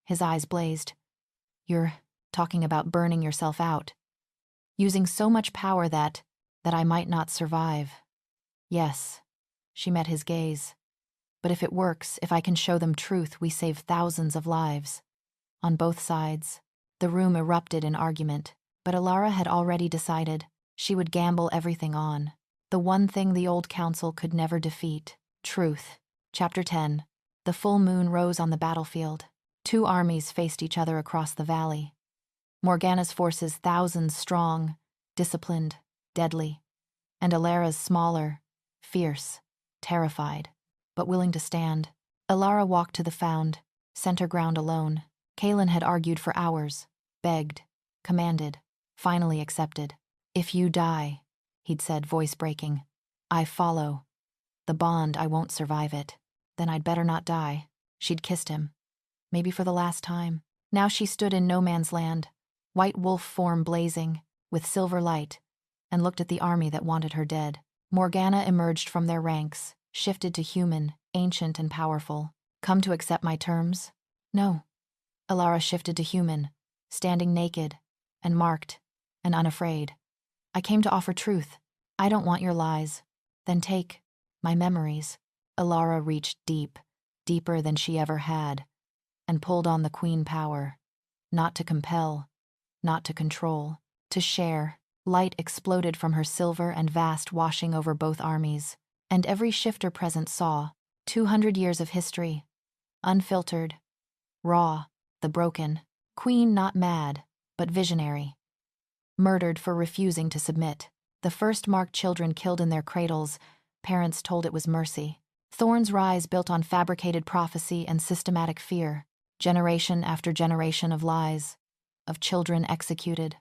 His eyes blazed. You're talking about burning yourself out. Using so much power that I might not survive. Yes. She met his gaze. But if it works, if I can show them truth, we save thousands of lives. On both sides, the room erupted in argument, but Alara had already decided she would gamble everything on. The one thing the old council could never defeat. Truth. Chapter 10. The full moon rose on the battlefield. 2 armies faced each other across the valley. Morgana's forces thousands strong, disciplined, deadly, and Alara's smaller, fierce, terrified, but willing to stand. Alara walked to the found, center ground alone. Kalen had argued for hours, begged, commanded, finally accepted. If you die, he'd said, voice breaking, I follow. The bond, I won't survive it. Then I'd better not die. She'd kissed him. Maybe for the last time. Now she stood in no man's land, white wolf form blazing, with silver light, and looked at the army that wanted her dead. Morgana emerged from their ranks, shifted to human, ancient and powerful. Come to accept my terms? No. Alara shifted to human, standing naked, and marked, and unafraid. I came to offer truth. I don't want your lies. Then take my memories. Alara reached deep, deeper than she ever had, and pulled on the queen power. Not to compel, not to control, to share. Light exploded from her silver and vast, washing over both armies, and every shifter present saw 200 years of history, unfiltered, raw, the broken, queen not mad, but visionary. Murdered for refusing to submit. The first marked children killed in their cradles, parents told it was mercy. Thorns rise built on fabricated prophecy and systematic fear, generation after generation of lies, of children executed,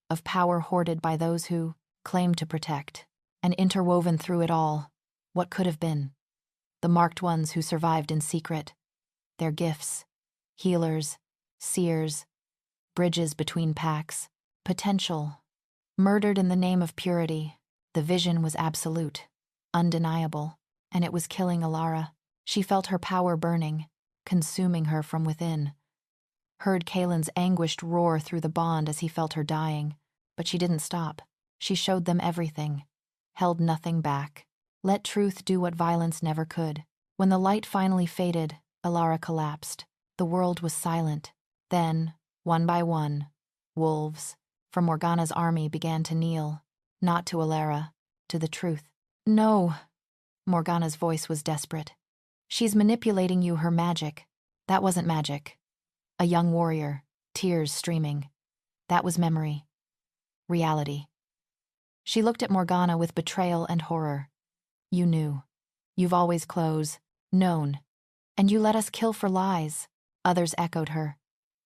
of power hoarded by those who claimed to protect, and interwoven through it all, what could have been. The marked ones who survived in secret, their gifts, healers, seers, bridges between packs, potential, murdered in the name of purity. The vision was absolute, undeniable, and it was killing Alara. She felt her power burning, consuming her from within. Heard Kalen's anguished roar through the bond as he felt her dying, but she didn't stop. She showed them everything, held nothing back. Let truth do what violence never could. When the light finally faded, Alara collapsed. The world was silent. Then, one by one, wolves from Morgana's army began to kneel, not to Alara, to the truth. No, Morgana's voice was desperate. She's manipulating you, her magic. That wasn't magic. A young warrior, tears streaming. That was memory. Reality. She looked at Morgana with betrayal and horror. You knew. You've always known. And you let us kill for lies. Others echoed her,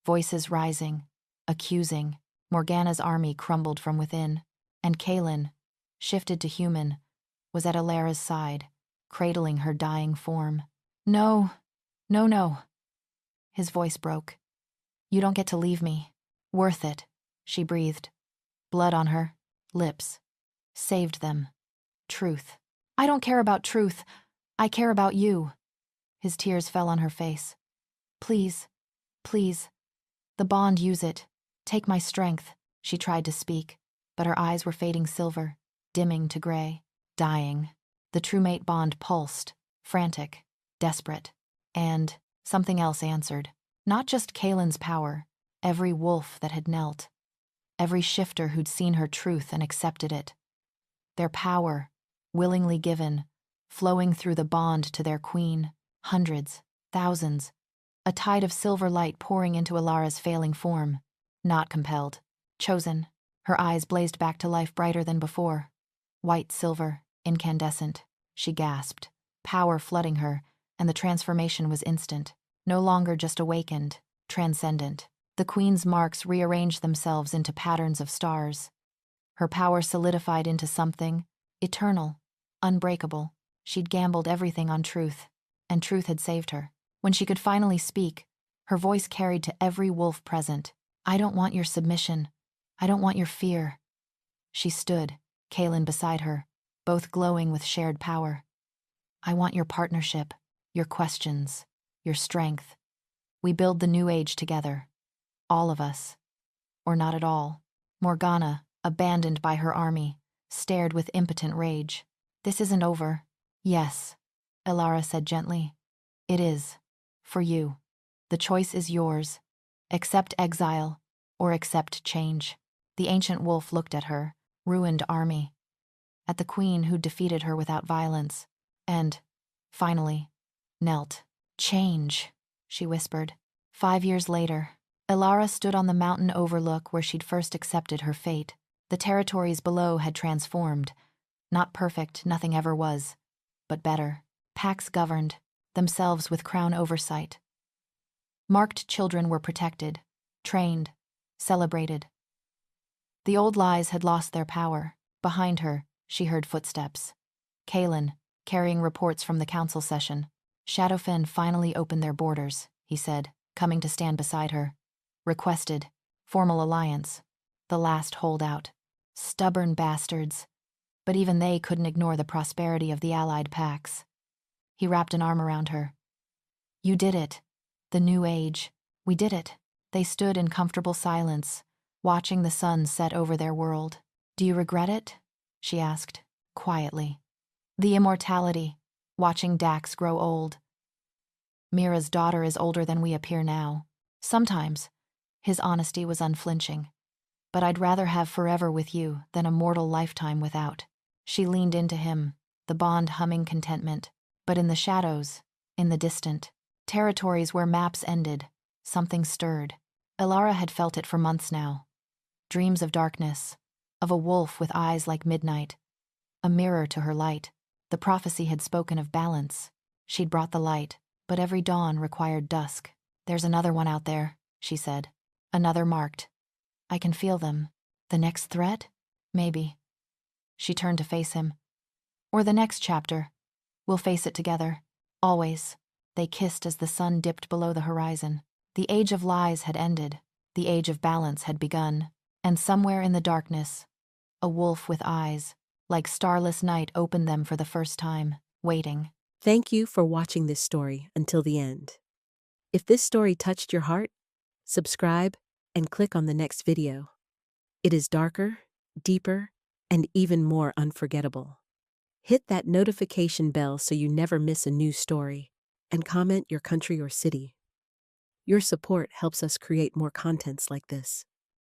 voices rising, accusing. Morgana's army crumbled from within, and Kalen, shifted to human, was at Alara's side, cradling her dying form. No. His voice broke. You don't get to leave me. Worth it, she breathed. Blood on her lips. Saved them. Truth. I don't care about truth. I care about you. His tears fell on her face. Please. The bond, use it. Take my strength. She tried to speak, but her eyes were fading silver, dimming to gray, dying. The true mate bond pulsed, frantic, desperate. And something else answered. Not just Kalen's power, every wolf that had knelt. Every shifter who'd seen her truth and accepted it. Their power, willingly given, flowing through the bond to their queen. Hundreds, thousands. A tide of silver light pouring into Alara's failing form. Not compelled. Chosen. Her eyes blazed back to life brighter than before. White silver, incandescent. She gasped. Power flooding her, and the transformation was instant. No longer just awakened, transcendent. The queen's marks rearranged themselves into patterns of stars. Her power solidified into something eternal, unbreakable. She'd gambled everything on truth, and truth had saved her. When she could finally speak, her voice carried to every wolf present. I don't want your submission. I don't want your fear. She stood, Kaelin beside her, both glowing with shared power. I want your partnership, your questions, your strength. We build the new age together. All of us. Or not at all. Morgana, abandoned by her army, stared with impotent rage. This isn't over. Yes, Elara said gently. It is. For you. The choice is yours. Accept exile, or accept change. The ancient wolf looked at her, ruined army. At the queen who'd defeated her without violence. And, finally, knelt. Change, she whispered. 5 years later, Elara stood on the mountain overlook where she'd first accepted her fate. The territories below had transformed. Not perfect, nothing ever was, but better. Packs governed, themselves with crown oversight. Marked children were protected, trained, celebrated. The old lies had lost their power. Behind her, she heard footsteps. Kaelin, carrying reports from the council session. Shadowfen finally opened their borders, he said, coming to stand beside her. Requested. Formal alliance. The last holdout. Stubborn bastards. But even they couldn't ignore the prosperity of the allied packs. He wrapped an arm around her. You did it. The new age. We did it. They stood in comfortable silence, watching the sun set over their world. Do you regret it? She asked, quietly. The immortality. Watching Dax grow old. Mira's daughter is older than we appear now. Sometimes. His honesty was unflinching. But I'd rather have forever with you than a mortal lifetime without. She leaned into him, the bond humming contentment. But in the shadows, in the distant territories where maps ended, something stirred. Elara had felt it for months now. Dreams of darkness, of a wolf with eyes like midnight, a mirror to her light. The prophecy had spoken of balance. She'd brought the light, but every dawn required dusk. There's another one out there, she said. Another marked. I can feel them. The next threat? Maybe. She turned to face him. Or the next chapter. We'll face it together. Always. They kissed as the sun dipped below the horizon. The age of lies had ended. The age of balance had begun. And somewhere in the darkness, a wolf with eyes, like starless night, opened them for the first time, waiting. Thank you for watching this story until the end. If this story touched your heart, subscribe and click on the next video. It is darker, deeper, and even more unforgettable. Hit that notification bell so you never miss a new story, and comment your country or city. Your support helps us create more contents like this.